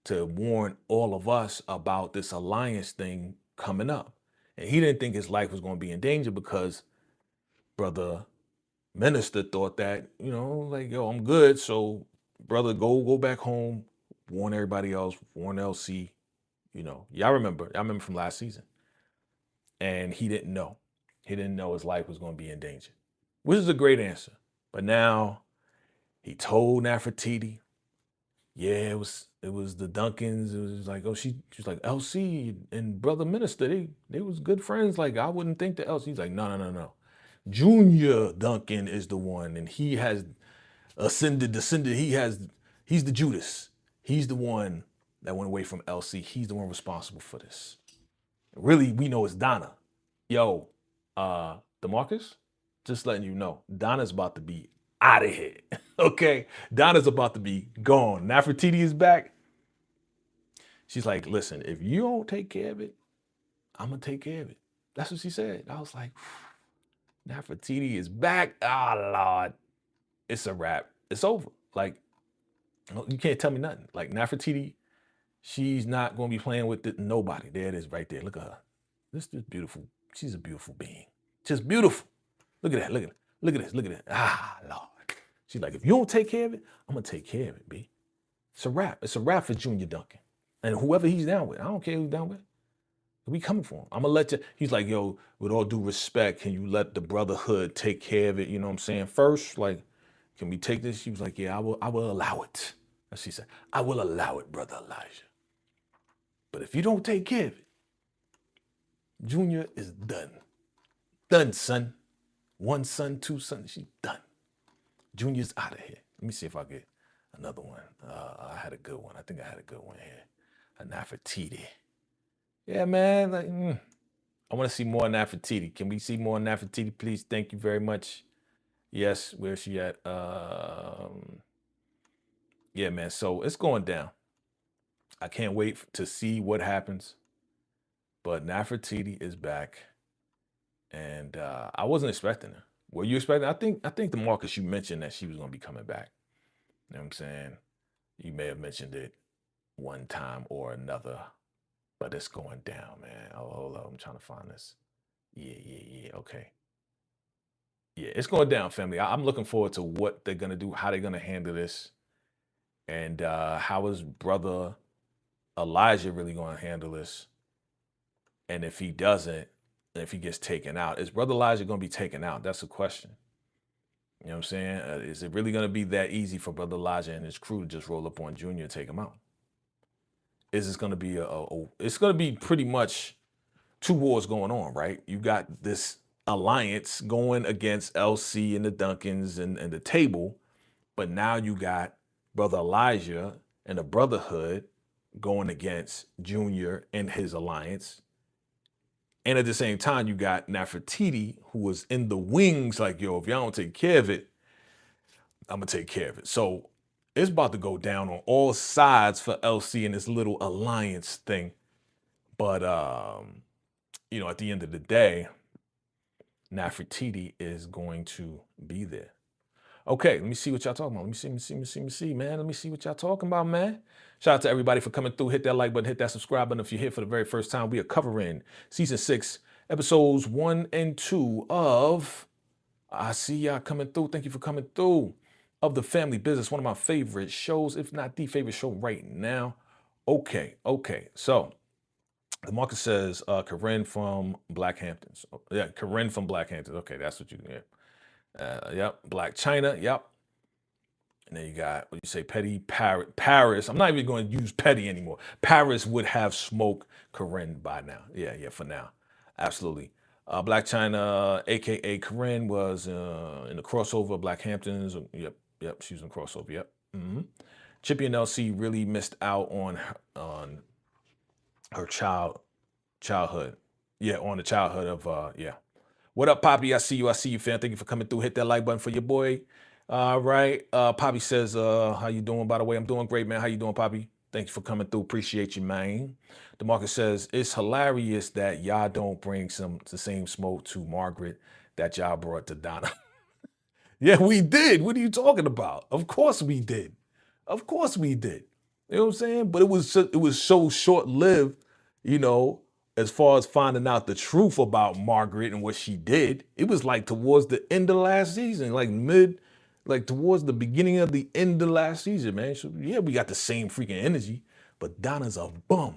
to warn all of us about this alliance thing coming up. And he didn't think his life was going to be in danger because brother minister thought that, like, yo, I'm good. So brother, go back home, warn everybody else, warn LC, y'all remember from last season. And he didn't know. He didn't know his life was going to be in danger, which is a great answer. But now he told Nefertiti, yeah, it was the Duncans. It was like, oh, she's like LC and Brother Minister. They was good friends. Like I wouldn't think that LC. He's like, no. Junior Duncan is the one, and he has descended. He's the Judas. He's the one that went away from LC. He's the one responsible for this. Really, we know it's Donna. Yo, DeMarcus, just letting you know, Donna's about to be out of here. Okay, Donna's about to be gone. Nefertiti is back. She's like, listen, if you don't take care of it, I'm gonna take care of it. That's what she said. I was like, Nefertiti is back. Ah, Lord, it's a wrap. It's over. Like, you can't tell me nothing. Like Nefertiti, she's not gonna be playing with nobody. There it is, right there. Look at her. This is beautiful. She's a beautiful being. Just beautiful. Look at that. Look at it. Look at this. Look at that. Ah, Lord. She's like, if you don't take care of it, I'm gonna take care of it, B. It's a wrap. It's a wrap for Junior Duncan. And whoever he's down with, I don't care who he's down with. We coming for him. I'm gonna let you. He's like, yo, with all due respect, can you let the brotherhood take care of it? You know what I'm saying? First, like, can we take this? She was like, yeah, I will allow it. And she said, I will allow it, Brother Elijah. But if you don't take care of it, Junior is done. Done, son. One son, two sons. She's done. Junior's out of here. Let me see if I get another one. I had a good one. I think I had a good one here. A Nefertiti. Yeah, man. Like, I want to see more Nefertiti. Can we see more Nefertiti, please? Thank you very much. Yes, where's she at? Yeah, man. So it's going down. I can't wait to see what happens. But Nefertiti is back. And I wasn't expecting her. Were you expecting? I think DeMarcus, you mentioned that she was going to be coming back. You know what I'm saying? You may have mentioned it one time or another, but it's going down, man. Oh, hold up. I'm trying to find this. Yeah. Okay. Yeah, it's going down, family. I'm looking forward to what they're going to do, how they're going to handle this, and how is Brother Elijah really going to handle this? And if he doesn't, if he gets taken out, is Brother Elijah going to be taken out? That's the question. You know what I'm saying? Is it really going to be that easy for Brother Elijah and his crew to just roll up on Junior and take him out? Is this going to be it's going to be pretty much two wars going on, right? You got this alliance going against LC and the Duncans and the table, but now you got Brother Elijah and the Brotherhood going against Junior and his alliance. And at the same time, you got Nefertiti, who was in the wings, like, yo, if y'all don't take care of it, I'm going to take care of it. So it's about to go down on all sides for LC and this little alliance thing. But, you know, at the end of the day, Nefertiti is going to be there. Okay, let me see what y'all talking about. Let me see, man. Let me see what y'all talking about, man. Shout out to everybody for coming through. Hit that like button, hit that subscribe button. If you're here for the very first time, we are covering season 6, episodes 1 and 2 of I See Y'all Coming Through. Thank you for coming through. Of The Family Business, one of my favorite shows, if not the favorite show right now. Okay. So DeMarcus says Corinne from Black Hamptons. Yeah, Corinne from Black Hamptons. Okay, that's what you can get. Yep, Black China, yep. And then you got, what you say, Petty Paris. I'm not even going to use Petty anymore. Paris would have smoked Corinne by now. Yeah, for now. Absolutely. Black China, a.k.a. Corinne, was in the crossover, Black Hamptons. Yep, she was in crossover, yep. Chippy and LC really missed out on her childhood. Yeah, on the childhood of, yeah. What up, Poppy? I see you, fam. Thank you for coming through. Hit that like button for your boy. All right. Poppy says, how you doing, by the way? I'm doing great, man. How you doing, Poppy? Thank you for coming through. Appreciate you, man. DeMarcus says, it's hilarious that y'all don't bring the same smoke to Margaret that y'all brought to Donna. Yeah, we did. What are you talking about? Of course we did. You know what I'm saying? But it was so short-lived, you know, as far as finding out the truth about Margaret and what she did. It was like towards the end of last season, like towards the beginning of the end of last season, man. So yeah, we got the same freaking energy, but Donna's a bum.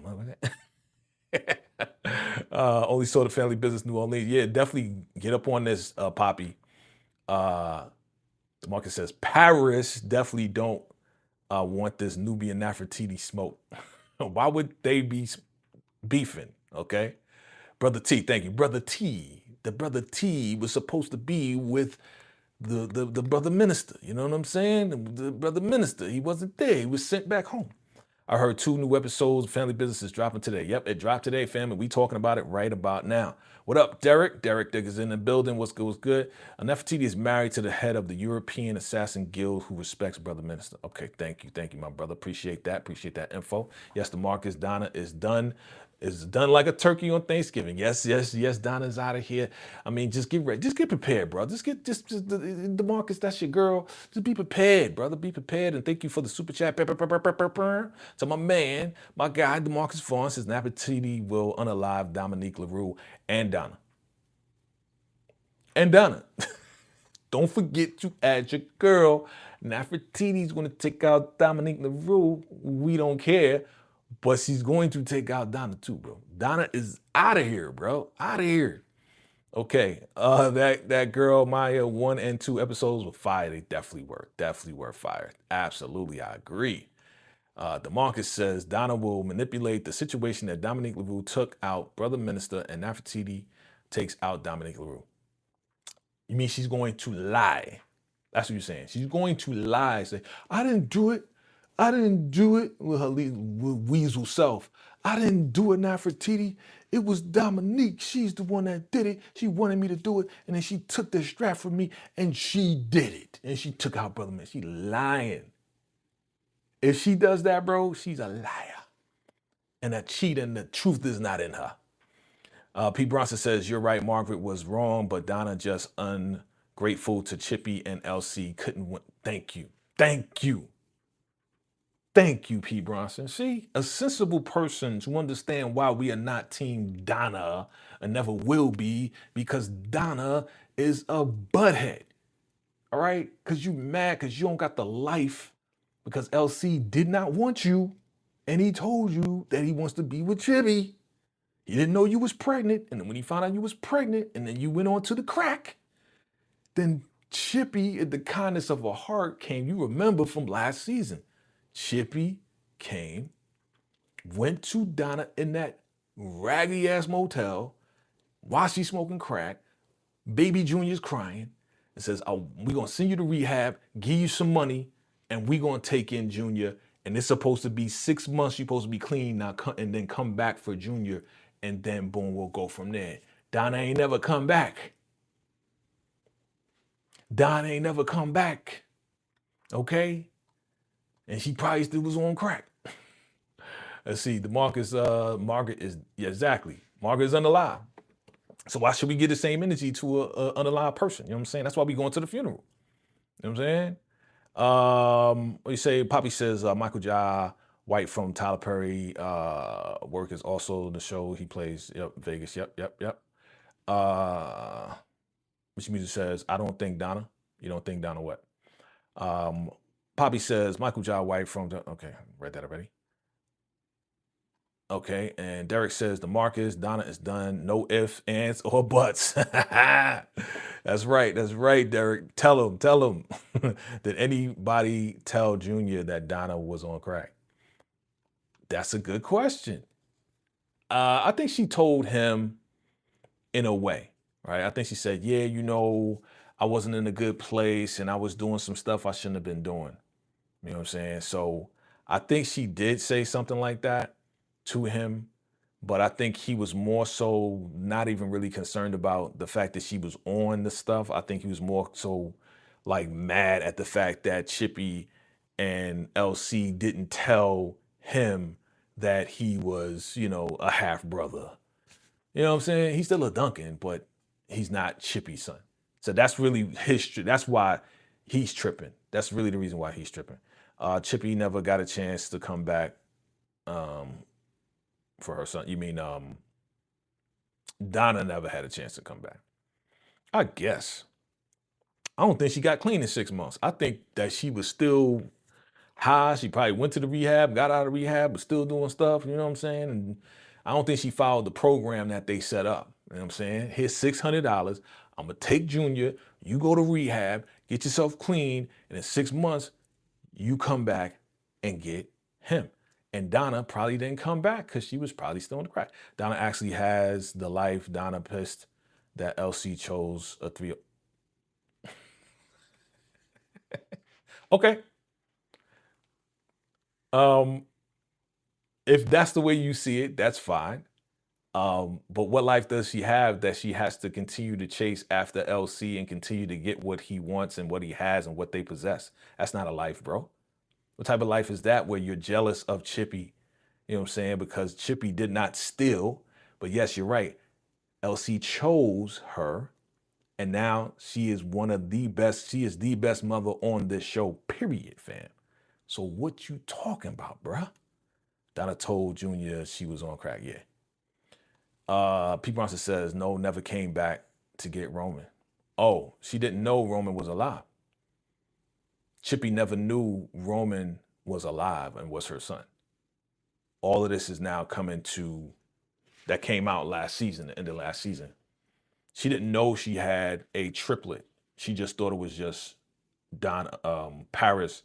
Only saw The Family Business New Orleans. Yeah, definitely get up on this, Poppy. DeMarcus says Paris definitely don't want this Nubian Nefertiti smoke. Why would they be beefing? Okay. Brother T, thank you. Brother T. The Brother T was supposed to be with the brother minister. You know what I'm saying? The brother minister. He wasn't there. He was sent back home. I heard 2 new episodes of Family Business is dropping today. Yep, it dropped today, family. We talking about it right about now. What up, Derek? Derek Dick is in the building. What's good? What's good? Nefertiti is married to the head of the European Assassin Guild who respects Brother Minister. Okay, thank you. Thank you, my brother. Appreciate that. Appreciate that info. Yes, the Marcus Donna is done. Is done like a turkey on Thanksgiving. Yes, yes, yes. Donna's out of here. I mean, just get ready. Just get prepared, bro. Just the Marcus. That's your girl. Just be prepared, brother. Be prepared. And thank you for the super chat. To my man, my guy, DeMarcus Vaughn says Nefertiti will unalive Dominique LaRue and Donna. And Donna. Don't forget to add your girl. Nefertiti's going to take out Dominique LaRue. We don't care. But she's going to take out Donna too, bro. Donna is out of here, bro. Out of here. Okay. That girl, Maya, 1 and 2 episodes were fire. They definitely were. Definitely were fire. Absolutely, I agree. DeMarcus says Donna will manipulate the situation that Dominique LaRue took out Brother Minister and Nefertiti takes out Dominique LaRue. You mean she's going to lie? That's what you're saying. She's going to lie. Say, I didn't do it. I didn't do it with her weasel self. I didn't do it, Nefertiti. It was Dominique. She's the one that did it. She wanted me to do it, and then she took the strap from me, and she did it. And she took out Brother Man. She lying. If she does that, bro, she's a liar. And a cheater, and the truth is not in her. Pete Bronson says, you're right, Margaret was wrong, but Donna just ungrateful to Chippy and LC couldn't win. Thank you. Thank you. Thank you, Pete Bronson. See, a sensible person to understand why we are not Team Donna and never will be, because Donna is a butthead. All right? Because you mad because you don't got the life because LC did not want you and he told you that he wants to be with Chippy. He didn't know you was pregnant. And then when he found out you was pregnant and then you went on to the crack, then Chippy, in the kindness of her heart, came. You remember from last season. Chippy came, went to Donna in that raggedy ass motel while she's smoking crack. Baby Junior's crying and says, we're going to send you to rehab, give you some money, and we're going to take in Junior. And it's supposed to be 6 months. You're supposed to be clean now, and then come back for Junior. And then boom, we'll go from there. Donna ain't never come back. Donna ain't never come back. Okay? And she probably still was on crack. Let's see, Margaret is, yeah, exactly. Margaret is unalive. So why should we give the same energy to an unalive person? You know what I'm saying? That's why we going to the funeral. You know what I'm saying? What you say? Poppy says Michael Jai White from Tyler Perry work is also the show he plays. Yep, Vegas. Yep. Which music says, I don't think Donna. You don't think Donna what? Poppy says Michael Jai White from okay, read that already. Okay, and Derek says the Marcus, Donna is done. No ifs, ands, or buts. That's right, Derek. Tell him. Did anybody tell Junior that Donna was on crack? That's a good question. I think she told him in a way, right? I think she said, yeah, I wasn't in a good place and I was doing some stuff I shouldn't have been doing. You know what I'm saying? So I think she did say something like that to him, but I think he was more so not even really concerned about the fact that she was on the stuff. I think he was more so like mad at the fact that Chippy and LC didn't tell him that he was, a half brother. You know what I'm saying? He's still a Duncan, but he's not Chippy's son. So that's really that's why he's tripping. That's really the reason why he's tripping. Chippy never got a chance to come back for her son. You mean Donna never had a chance to come back? I guess. I don't think she got clean in 6 months. I think that she was still high. She probably went to the rehab, got out of rehab, but still doing stuff. You know what I'm saying? And I don't think she followed the program that they set up. You know what I'm saying? Here's $600. I'm going to take Junior. You go to rehab, get yourself clean, and in 6 months, you come back and get him. And Donna probably didn't come back because she was probably still in the crack. Donna actually has the life. Donna pissed that LC chose a 3. Okay. If that's the way you see it, that's fine. But what life does she have that she has to continue to chase after LC and continue to get what he wants and what he has and what they possess? That's not a life, bro. What type of life is that where you're jealous of Chippy? You know what I'm saying? Because Chippy did not steal. But yes, you're right. LC chose her. And now she is one of the best. She is the best mother on this show, period, fam. So what you talking about, bruh? Donna told Junior she was on crack, yeah. Pete Bronson says, no, never came back to get Roman. Oh, she didn't know Roman was alive. Chippy never knew Roman was alive and was her son. All of this is now coming to, that came out last season, the end of last season. She didn't know she had a triplet. She just thought it was just Paris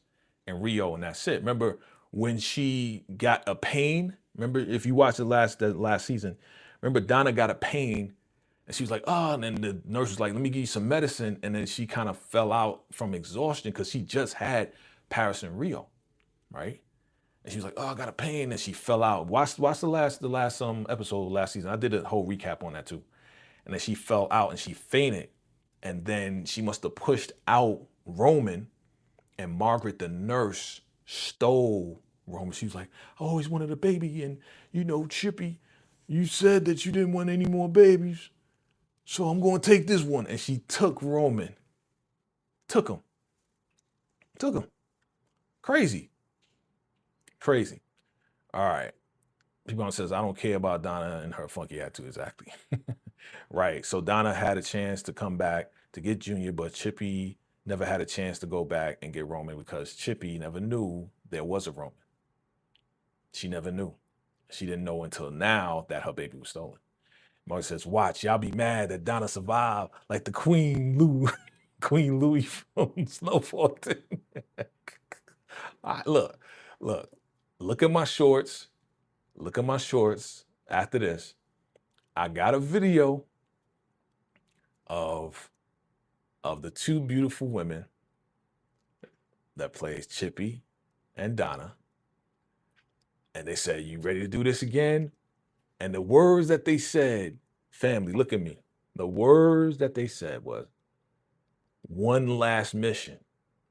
and Rio, and that's it. Remember when she got a pain? Remember, if you watched the last season, remember Donna got a pain and she was like, oh, and then the nurse was like, let me give you some medicine. And then she kind of fell out from exhaustion because she just had Paris and Rio, right? And she was like, oh, I got a pain. And she fell out. Watch the last episode of last season. I did a whole recap on that too. And then she fell out and she fainted. And then she must have pushed out Roman, and Margaret, the nurse, stole Roman. She was like, I always wanted a baby. And, you know, Chippy, you said that you didn't want any more babies. So I'm going to take this one. And she took Roman. Took him. Crazy. All right. People says, I don't care about Donna and her funky attitude. Exactly. Right. So Donna had a chance to come back to get Junior, but Chippy never had a chance to go back and get Roman because Chippy never knew there was a Roman. She never knew. She didn't know until now that her baby was stolen. Mark says, watch, y'all be mad that Donna survived like the Queen Louis from Snowfall. Look at my shorts. Look at my shorts after this. I got a video of the two beautiful women that plays Chippy and Donna. And they said, you ready to do this again? And the words that they said, family, look at me. The words that they said was, one last mission.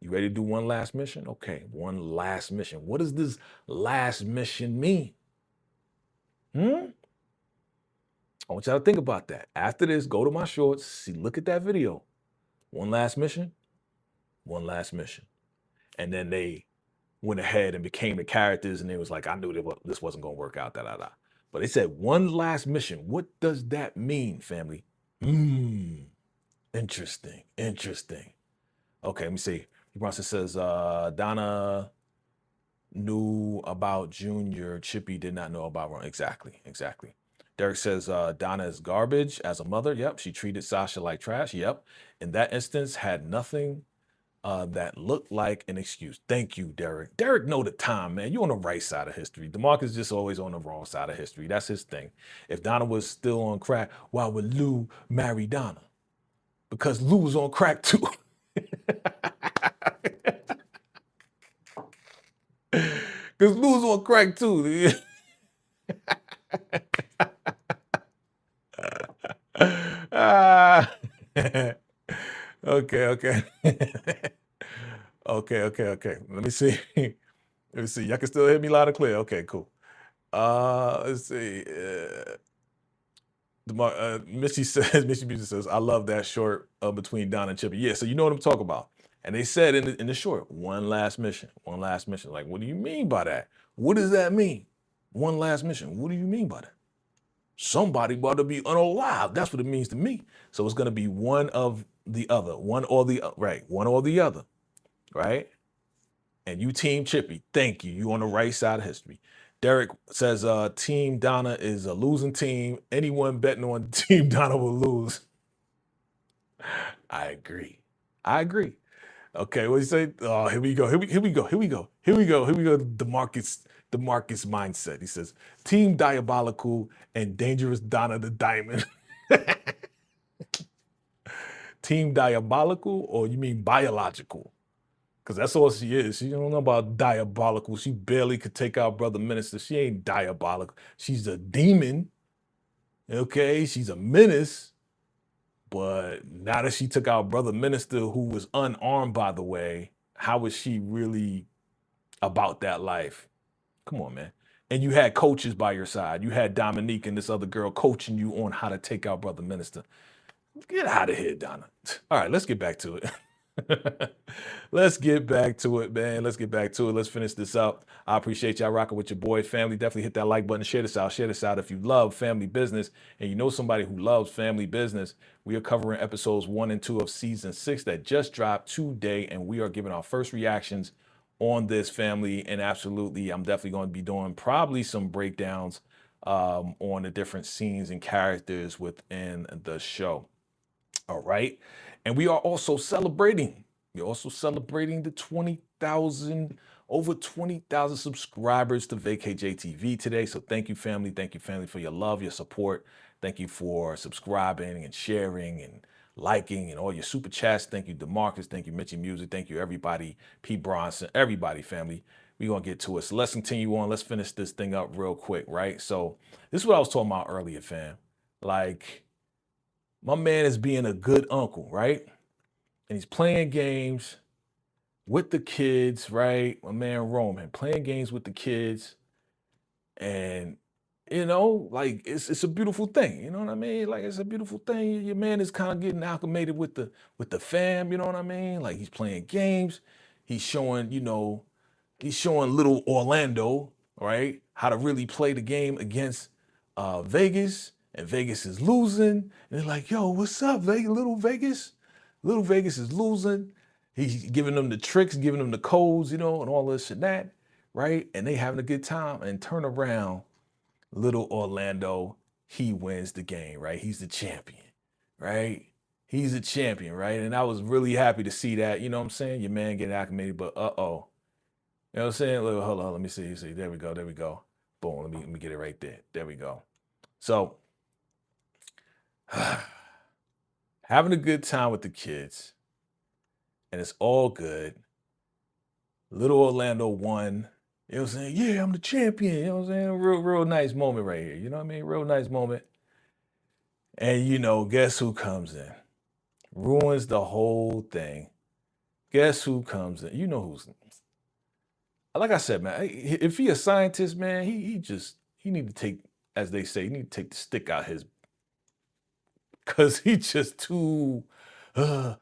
You ready to do one last mission? Okay, one last mission. What does this last mission mean? I want y'all to think about that. After this, go to my shorts, see, look at that video. One last mission, one last mission. And then they went ahead and became the characters, and they was like, I knew that this wasn't going to work out, But they said one last mission. What does that mean, family? Interesting. Okay, let me see. Bronson says, Donna knew about Junior. Chippy did not know about Ron. Exactly. Derek says, Donna is garbage as a mother. Yep. She treated Sasha like trash. Yep. In that instance, had nothing that looked like an excuse. Thank you, Derek. Derek know the time, man. You're on the right side of history. DeMarcus just always on the wrong side of history. That's his thing. If Donna was still on crack, why would Lou marry Donna? Because Lou was on crack too. Because Lou's on crack too. Okay. Okay. Let me see. Y'all can still hear me loud and clear. Okay, cool. Let's see. Missy says, I love that short between Don and Chippy. Yeah, so you know what I'm talking about. And they said in the short, one last mission. Like, what do you mean by that? What does that mean? One last mission. What do you mean by that? Somebody about to be unalive. That's what it means to me. So it's going to be one of the other. One or the other. Right? And you team Chippy. Thank you. You on the right side of history. Derek says, Team Donna is a losing team. Anyone betting on Team Donna will lose. I agree. Okay, what do you say? Oh, here we go. Here we go. Here we go. Here we go. Here we go. The Marcus mindset. He says, Team Diabolical and Dangerous Donna the Diamond. Team Diabolical, or you mean biological? Because that's all she is. She don't know about diabolical. She barely could take out Brother Minister. She ain't diabolical. She's a demon. Okay, she's a menace. But now that she took out Brother Minister, who was unarmed, by the way, how is she really about that life? Come on, man. And you had coaches by your side. You had Dominique and this other girl coaching you on how to take out Brother Minister. Get out of here, Donna. All right, let's get back to it. Let's get back to it, man. Let's get back to it. Let's finish this up. I appreciate y'all rocking with your boy family. Definitely hit that like button. Share this out. Share this out if you love family business and you know somebody who loves family business. We are covering episodes 1 and 2 of season 6 that just dropped today, and we are giving our first reactions on this family. And absolutely, I'm definitely going to be doing probably some breakdowns on the different scenes and characters within the show. All right. And we are also celebrating. We're also celebrating the 20,000, over 20,000 subscribers to VACAY-JayTV today. So thank you, family. Thank you, family, for your love, your support. Thank you for subscribing and sharing and liking and all your super chats. Thank you, DeMarcus. Thank you, Mitchie Music. Thank you, everybody. P. Bronson, everybody, family. We're going to get to it. So let's continue on. Let's finish this thing up real quick, right? So this is what I was talking about earlier, fam. Like, my man is being a good uncle, right? And he's playing games with the kids, right? My man Roman playing games with the kids. And like it's a beautiful thing. You know what I mean? Like it's a beautiful thing. Your man is kind of getting acclimated with the fam, you know what I mean? Like he's playing games. He's showing, he's showing little Orlando, right, how to really play the game against Vegas, and Vegas is losing. And they're like, yo, what's up, little Vegas? Little Vegas is losing. He's giving them the tricks, giving them the codes, and all this and that, right? And they having a good time, and turn around, little Orlando, he wins the game, right? He's the champion, right? He's a champion, right? And I was really happy to see that, you know what I'm saying? Your man getting acclimated, but uh-oh. You know what I'm saying? Look, hold on, let me see. There we go. Boom, let me get it right there. There we go. So, having a good time with the kids, and it's all good. Little Orlando won. You know what I'm saying? Yeah, I'm the champion. You know what I'm saying? Real nice moment right here. You know what I mean? Real nice moment. And guess who comes in? Ruins the whole thing. Guess who comes in? You know who's. Like I said, man, if he a scientist, man, he need to take, as they say, he need to take the stick out his, cause he just too, I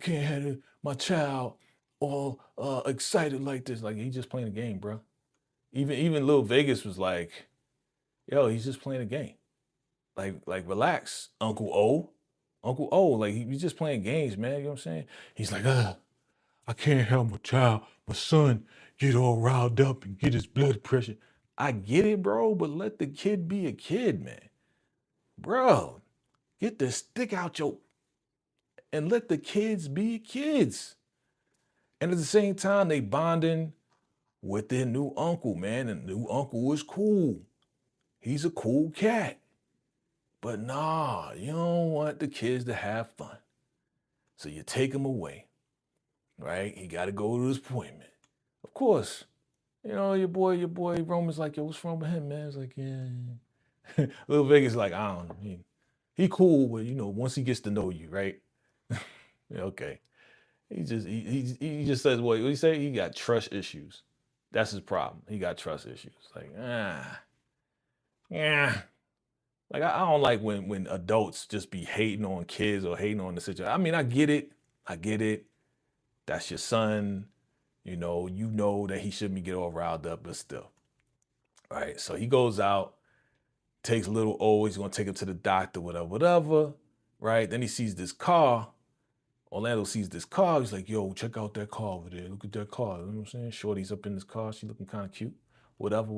can't have my child all excited like this. Like he just playing a game, bro. Even Lil Vegas was like, yo, he's just playing a game. Like relax, Uncle O. Uncle O, like he's just playing games, man. You know what I'm saying? He's like, I can't have my child, my son, get all riled up and get his blood pressure. I get it, bro, but let the kid be a kid, man. Bro, get the stick out and let the kids be kids. And at the same time, they bonding with their new uncle, man. And the new uncle is cool. He's a cool cat. But nah, you don't want the kids to have fun. So you take them away, right? He got to go to his appointment. Of course, your boy Roman's like, yo, what's wrong with him, man? It's like, yeah. Little Vegas like, I don't know. He cool, but once he gets to know you, right? Okay. He just says, what he say? He got trust issues. That's his problem. He got trust issues. Like, yeah. Like I don't like when adults just be hating on kids or hating on the situation. I mean, I get it. That's your son. You know that he shouldn't get all riled up, but still. All right. So he goes out, takes little O, he's gonna take him to the doctor, whatever. Right. Then he sees this car. Orlando sees this car. He's like, yo, check out that car over there. Look at that car. You know what I'm saying? Shorty's up in this car. She looking kind of cute. Whatever.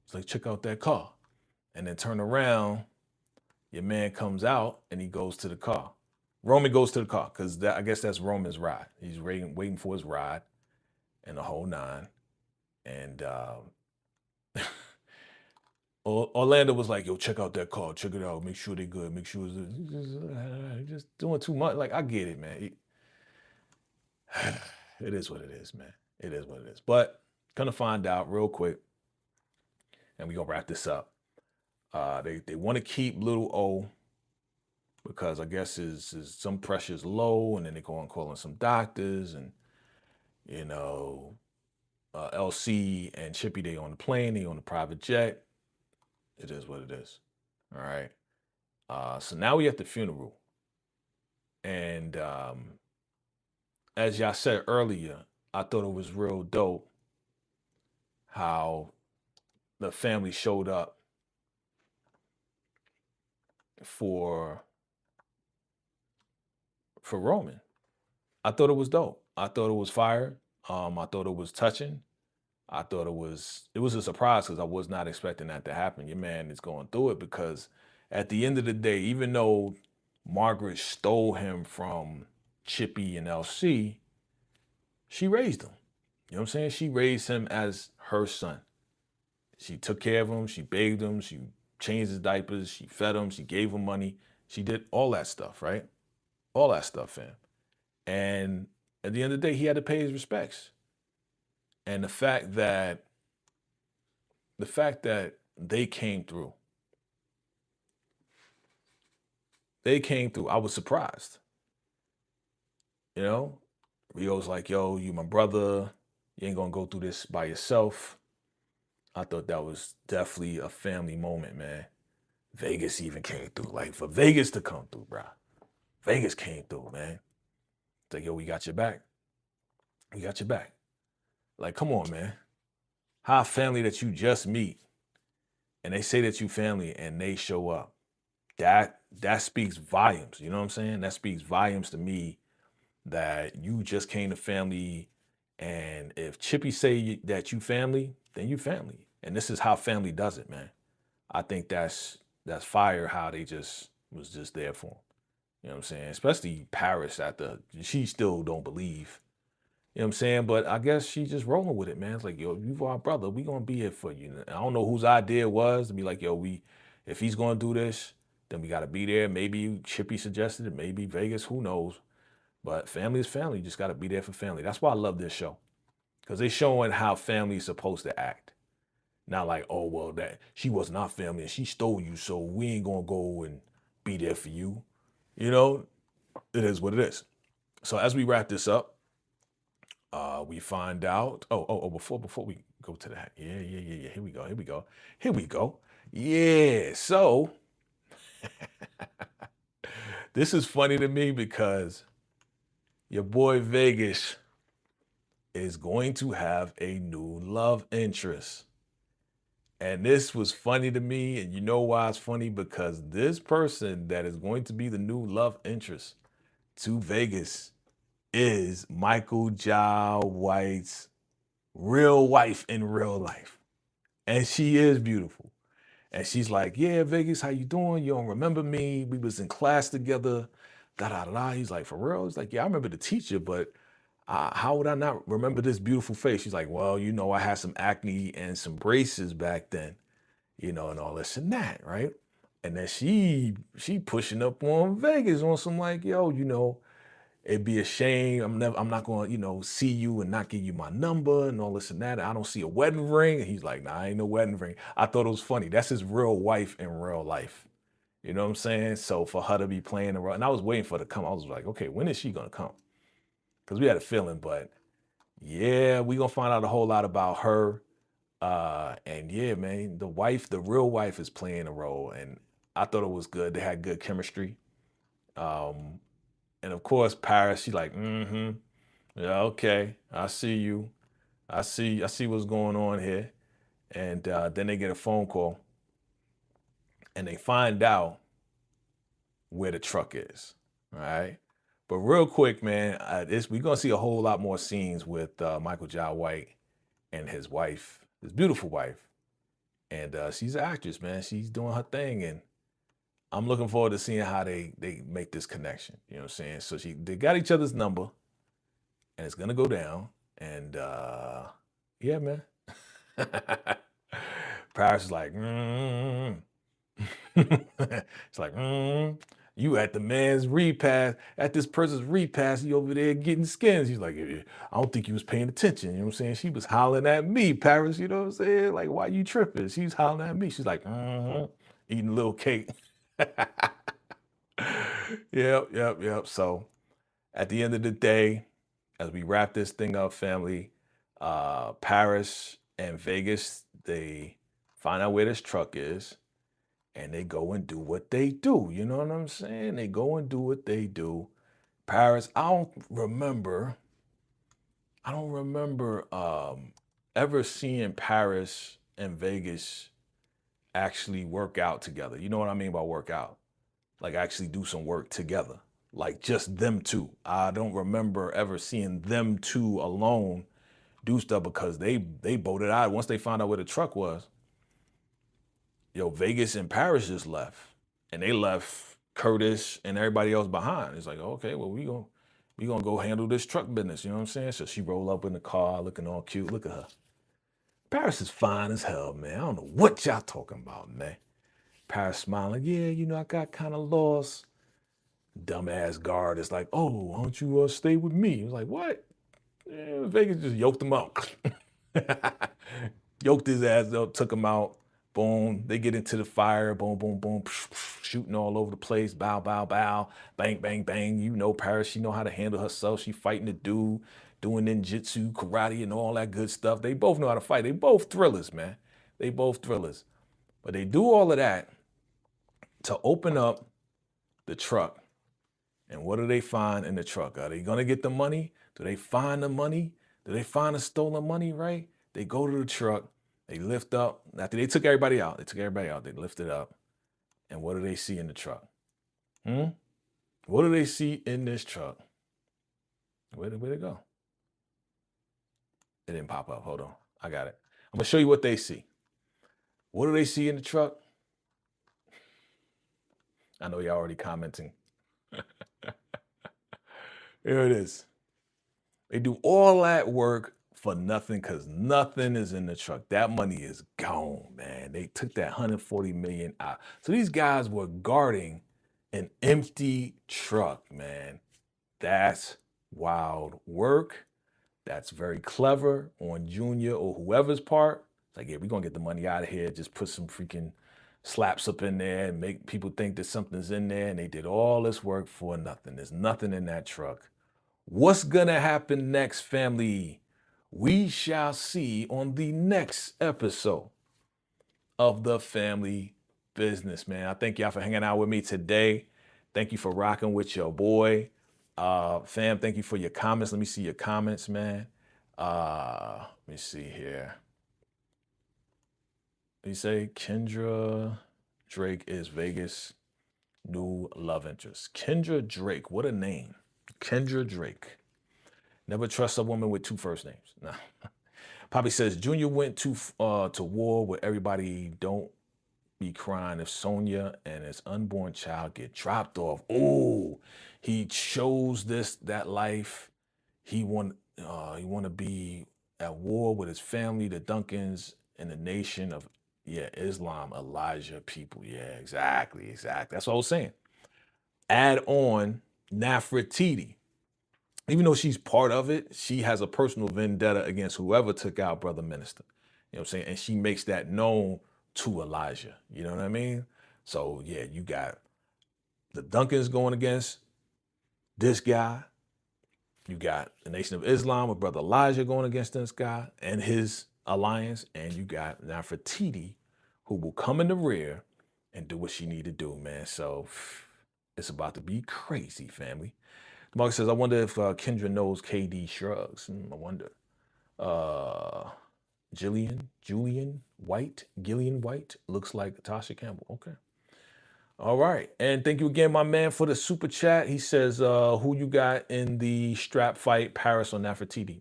He's like, check out that car. And then turn around, your man comes out and he goes to the car. Roman goes to the car because I guess that's Roman's ride. He's waiting for his ride and the whole nine. And Orlando was like, yo, check out that car. Check it out. Make sure they're good. Make sure it's just doing too much. Like, I get it, man. It is what it is, man. It is what it is. But gonna find out real quick, and we're gonna wrap this up. They want to keep little O because I guess his some pressure's low, and then they go and call in some doctors, and you know, LC and Chippy, they on the plane, they on the private jet. It is what it is. All right. So now we at the funeral. And as y'all said earlier, I thought it was real dope how the family showed up for Roman. I thought it was dope. I thought it was fire. I thought it was touching. I thought it was a surprise because I was not expecting that to happen. Your man is going through it because at the end of the day, even though Margaret stole him from Chippy and LC, she raised him. You know what I'm saying? She raised him as her son. She took care of him. She bathed him. She changed his diapers. She fed him. She gave him money. She did all that stuff, right? All that stuff, fam. And at the end of the day, he had to pay his respects. And the fact that they came through, I was surprised. You know, Rio's like, yo, you my brother. You ain't gonna go through this by yourself. I thought that was definitely a family moment, man. Vegas even came through. Like, for Vegas to come through, bro. Vegas came through, man. It's like, yo, we got your back. We got your back. Like, come on, man. How a family that you just meet and they say that you family and they show up. That speaks volumes. You know what I'm saying? That speaks volumes to me that you just came to family. And if Chippy say that you family, then you family. And this is how family does it, man. I think that's fire how they was just there for him. You know what I'm saying? Especially Paris she still don't believe. You know what I'm saying? But I guess she just rolling with it, man. It's like, yo, you our brother. We gonna be here for you. I don't know whose idea it was to be like, yo, if he's gonna do this, then we gotta be there. Maybe Chippy suggested it, maybe Vegas, who knows? But family is family. You just gotta be there for family. That's why I love this show. Because they showing how family is supposed to act. Not like, oh, well, that she wasn't our family and she stole you, so we ain't gonna go and be there for you. You know, it is what it is. So as we wrap this up, we find out. Before we go to that, yeah. Here we go. Yeah. So this is funny to me because your boy Vegas is going to have a new love interest. And this was funny to me, and you know why it's funny? Because this person that is going to be the new love interest to Vegas is Michael Jai White's real wife in real life. And she is beautiful. And she's like, yeah, Vegas, how you doing? You don't remember me? We was in class together. Da-da-da-da. He's like, for real? He's like, yeah, I remember the teacher, but how would I not remember this beautiful face? She's like, well, you know, I had some acne and some braces back then, you know, and all this and that, right? And then she pushing up on Vegas on some like, yo, you know, it'd be a shame. I'm not going to, you know, see you and not give you my number and all this and that. I don't see a wedding ring. And he's like, nah, ain't no wedding ring. I thought it was funny. That's his real wife in real life. You know what I'm saying? So for her to be playing the role, and I was waiting for her to come. I was like, okay, when is she going to come? Because we had a feeling, but yeah, we gonna find out a whole lot about her. And yeah, man, the real wife is playing a role, and I thought it was good. They had good chemistry. And of course, Paris, she's like, yeah, okay, I see you. I see what's going on here. And then they get a phone call, and they find out where the truck is. All right. But real quick, man, we're going to see a whole lot more scenes with Michael Jai White and his wife, his beautiful wife. And she's an actress, man. She's doing her thing. And I'm looking forward to seeing how they make this connection. You know what I'm saying? So they got each other's number, and it's gonna go down. And yeah, man. Paris is like, it's like, you at the man's repass, at this person's repass, you over there getting skins. He's like, "Yeah, I don't think you was paying attention." You know what I'm saying? She was hollering at me, Paris. You know what I'm saying? Like, why you tripping? She's hollering at me. She's like, eating a little cake. Yep. So at the end of the day, as we wrap this thing up, family, Paris and Vegas, they find out where this truck is and they go and do what they do. You know what I'm saying? They go and do what they do. Paris, I don't remember ever seeing Paris and Vegas actually work out together. You know what I mean by work out? Like actually do some work together. Like just them two. I don't remember ever seeing them two alone do stuff because they bolted out. Once they found out where the truck was, Vegas and Paris just left. And they left Curtis and everybody else behind. It's like, okay, well, we gonna go handle this truck business. You know what I'm saying? So she roll up in the car looking all cute. Look at her. Paris is fine as hell, man. I don't know what y'all talking about, man. Paris smiling, yeah, I got kind of lost. Dumbass guard is like, oh, why don't you stay with me? He was like, what? Yeah, Vegas just yoked him up. Yoked his ass up, took him out. Boom, they get into the fire. Boom, boom, boom, shooting all over the place. Bow, bow, bow. Bang, bang, bang. Paris, she know how to handle herself. She fighting the dude, doing ninjutsu, karate, and all that good stuff. They both know how to fight. They both thrillers, man. They both thrillers. But they do all of that to open up the truck. And what do they find in the truck? Are they gonna get the money? Do they find the money? Do they find the stolen money, right? They go to the truck, they lift up. After they took everybody out, they lift it up. And what do they see in the truck? What do they see in this truck? Where'd it go? It didn't pop up, hold on, I got it. I'm gonna show you what they see. What do they see in the truck? I know you're already commenting. Here it is. They do all that work for nothing because nothing is in the truck. That money is gone, man. They took that 140 million out. So these guys were guarding an empty truck, man. That's wild work. That's very clever on Junior or whoever's part. It's like, yeah, we're going to get the money out of here. Just put some freaking slaps up in there and make people think that something's in there. And they did all this work for nothing. There's nothing in that truck. What's gonna happen next, family? We shall see on the next episode of The Family Business, man. I thank y'all for hanging out with me today. Thank you for rocking with your boy. Fam, thank you for your comments. Let me see your comments, man. Let me see here. You say Kendra Drake is Vegas' new love interest. Kendra Drake, what a name. Kendra Drake. Never trust a woman with two first names. Nah. Poppy says, Junior went to war with everybody. Don't be crying if Sonia and his unborn child get dropped off. Oh, he chose that life. He want to be at war with his family, the Duncans, and the nation of Islam, Elijah people. Yeah, exactly. That's what I was saying. Add on Nefertiti. Even though she's part of it, she has a personal vendetta against whoever took out Brother Minister. You know what I'm saying? And she makes that known to Elijah. You know what I mean? So yeah, you got the Duncans going against this guy. You got the Nation of Islam with Brother Elijah going against this guy and his alliance. And you got Nefertiti, who will come in the rear and do what she need to do, man. So it's about to be crazy, family. Mark says, I wonder if Kendra knows KD Shrugs. I wonder. Gillian White looks like Tasha Campbell. Okay. All right. And thank you again, my man, for the super chat. He says, who you got in the strap fight, Paris or Nefertiti?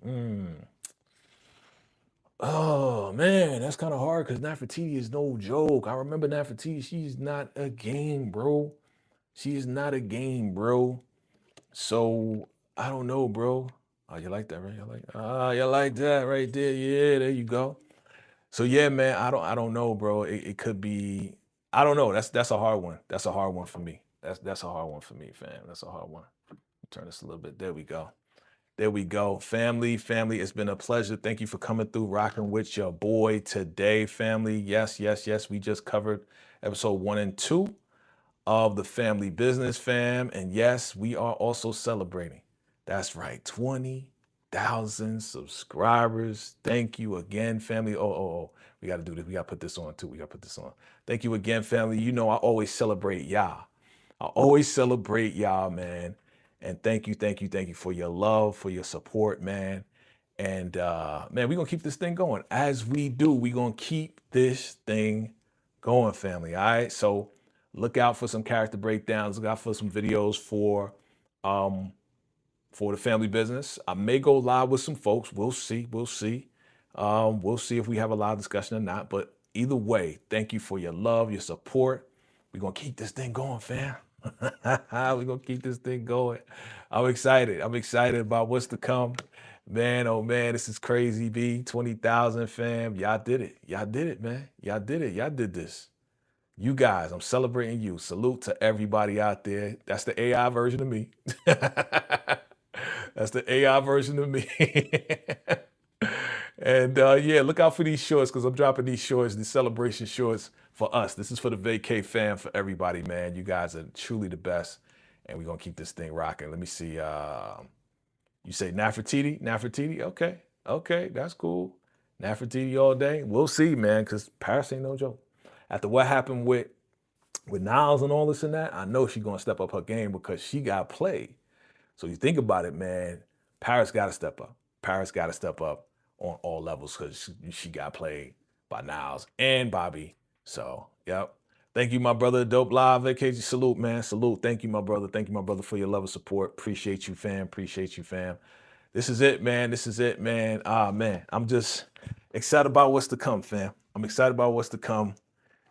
Oh man, that's kind of hard because Nefertiti is no joke. I remember Nefertiti. She's not a game, bro. She is not a game, bro. So I don't know, bro. Oh, you like that, right? You like that right there. Yeah, there you go. So yeah, man, I don't know, bro. It could be, I don't know. That's a hard one. That's a hard one for me. That's a hard one for me, fam. That's a hard one. Turn this a little bit. There we go. There we go. Family, it's been a pleasure. Thank you for coming through, rocking with your boy today, family. Yes, yes, yes. We just covered episode 1 and 2 of the family business, fam. And yes, we are also celebrating. That's right, 20,000 subscribers. Thank you again, family. Oh. We got to do this. We got to put this on too. We got to put this on. Thank you again, family. You know, I always celebrate y'all. I always celebrate y'all, man. And thank you for your love, for your support, man. And man, we're gonna keep this thing going. As we do, we're gonna keep this thing going, family. All right. So look out for some character breakdowns, look out for some videos for the family business. I may go live with some folks. We'll see. We'll see if we have a live discussion or not. But either way, thank you for your love, your support. We're gonna keep this thing going, fam. We're gonna keep this thing going. I'm excited. I'm excited about what's to come. Man, oh man, this is crazy, B. 20,000, fam. Y'all did it. Y'all did it, man. Y'all did it. Y'all did this. You guys, I'm celebrating you. Salute to everybody out there. That's the AI version of me. That's the AI version of me. And yeah, look out for these shorts because I'm dropping these shorts, these celebration shorts for us. This is for the VACAY fam, for everybody, man. You guys are truly the best. And we're going to keep this thing rocking. Let me see. You say Nefertiti? Nefertiti? Okay. Okay, that's cool. Nefertiti all day. We'll see, man, because Paris ain't no joke. After what happened with Niles and all this and that, I know she's going to step up her game because she got played. So you think about it, man, Paris got to step up. Paris got to step up on all levels because she got played by Niles and Bobby. So, yep. Thank you, my brother. Dope Live, VACAY. Salute, man. Salute. Thank you, my brother. Thank you, my brother, for your love and support. Appreciate you, fam. Appreciate you, fam. This is it, man. This is it, man. Man, I'm just excited about what's to come, fam. I'm excited about what's to come.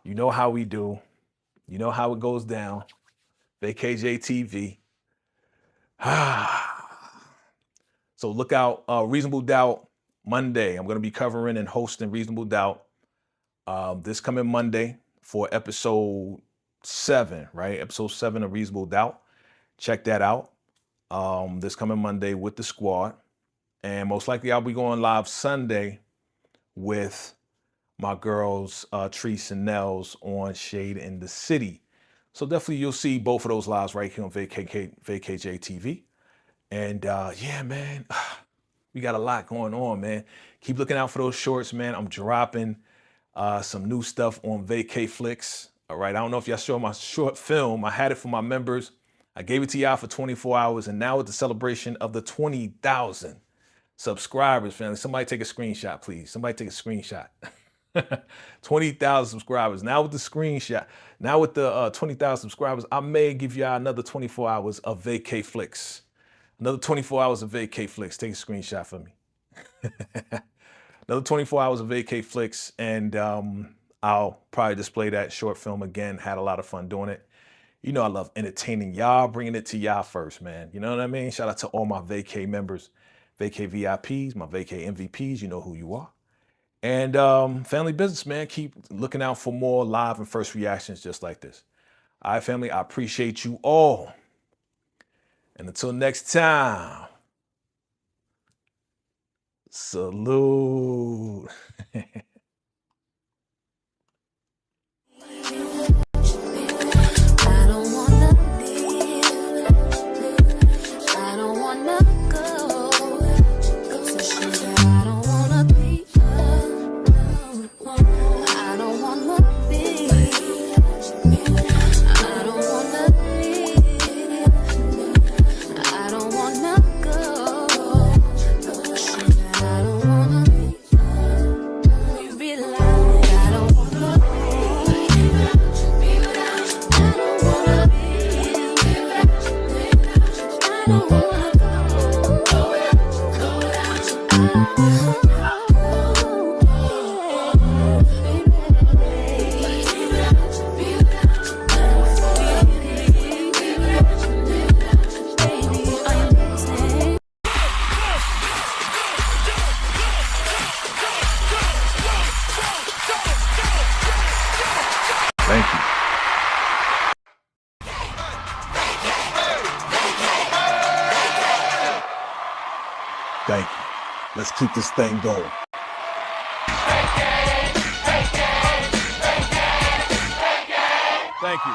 You know how we do. You know how it goes down. VACAY-JayTV. So look out, Reasonable Doubt Monday. I'm going to be covering and hosting Reasonable Doubt this coming Monday for episode 7, right? Episode 7 of Reasonable Doubt. Check that out. This coming Monday with the squad. And most likely I'll be going live Sunday with my girls, Treese and Nels, on Shade in the City. So definitely you'll see both of those lives right here on VACAY-JayTV. And yeah, man, we got a lot going on, man. Keep looking out for those shorts, man. I'm dropping some new stuff on VACAY Flicks. All right, I don't know if y'all saw my short film. I had it for my members. I gave it to y'all for 24 hours. And now with the celebration of the 20,000 subscribers, family, somebody take a screenshot, please. Somebody take a screenshot. 20,000 subscribers. Now with the screenshot, now with the 20,000 subscribers, I may give y'all another 24 hours of VACAY Flicks. Another 24 hours of VACAY Flicks. Take a screenshot for me. Another 24 hours of VACAY Flicks. And I'll probably display that short film again. Had a lot of fun doing it. You know I love entertaining y'all, bringing it to y'all first, man. You know what I mean? Shout out to all my VACAY members, VACAY VIPs, my VACAY MVPs. You know who you are. And family business, man, keep looking out for more live and first reactions just like this. All right, family, I appreciate you all. And until next time, salute. Thank you. Let's keep this thing going. Thank you.